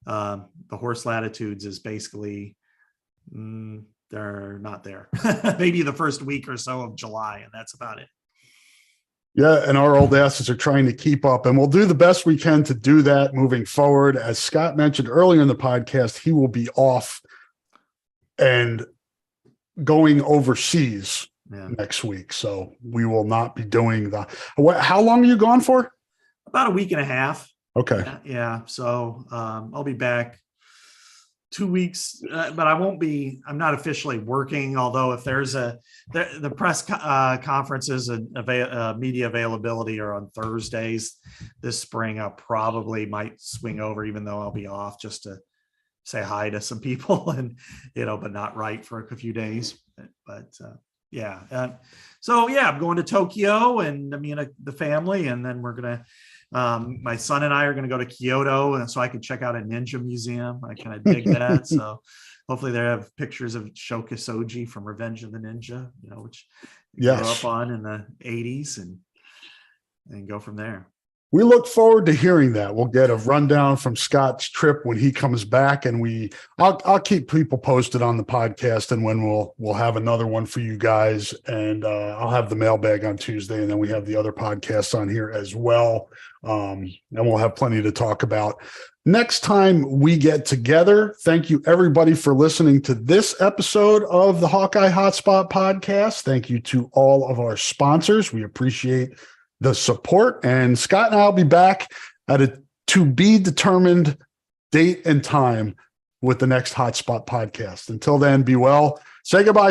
The horse latitudes is basically, they're not there. Maybe the first week or so of July, and that's about it. Yeah, and our old asses are trying to keep up, and we'll do the best we can to do that moving forward. As Scott mentioned earlier in the podcast, he will be off and going overseas next week. So we will not be doing how long are you gone for? About a week and a half. Okay. Yeah. So I'll be back 2 weeks, but I'm not officially working. Although if there's the press conferences and media availability are on Thursdays this spring, I probably might swing over, even though I'll be off, just to say hi to some people and, but not write for a few days. But so I'm going to Tokyo, and the family, and then we're going to, my son and I are going to go to Kyoto, and so I can check out a ninja museum. I kind of dig that. So hopefully they have pictures of Shoka Soji from Revenge of the Ninja, which grew up on in the 80s, and go from there. We look forward to hearing that. We'll get a rundown from Scott's trip when he comes back, and I'll keep people posted on the podcast, and when we'll have another one for you guys, and I'll have the mailbag on Tuesday, and then we have the other podcasts on here as well, and we'll have plenty to talk about next time we get together. Thank you everybody for listening to this episode of the Hawkeye Hotspot podcast. Thank you to all of our sponsors. We appreciate the support, and Scott and I'll be back at a to be determined date and time with the next Hotspot podcast. Until then, be well. Say goodbye.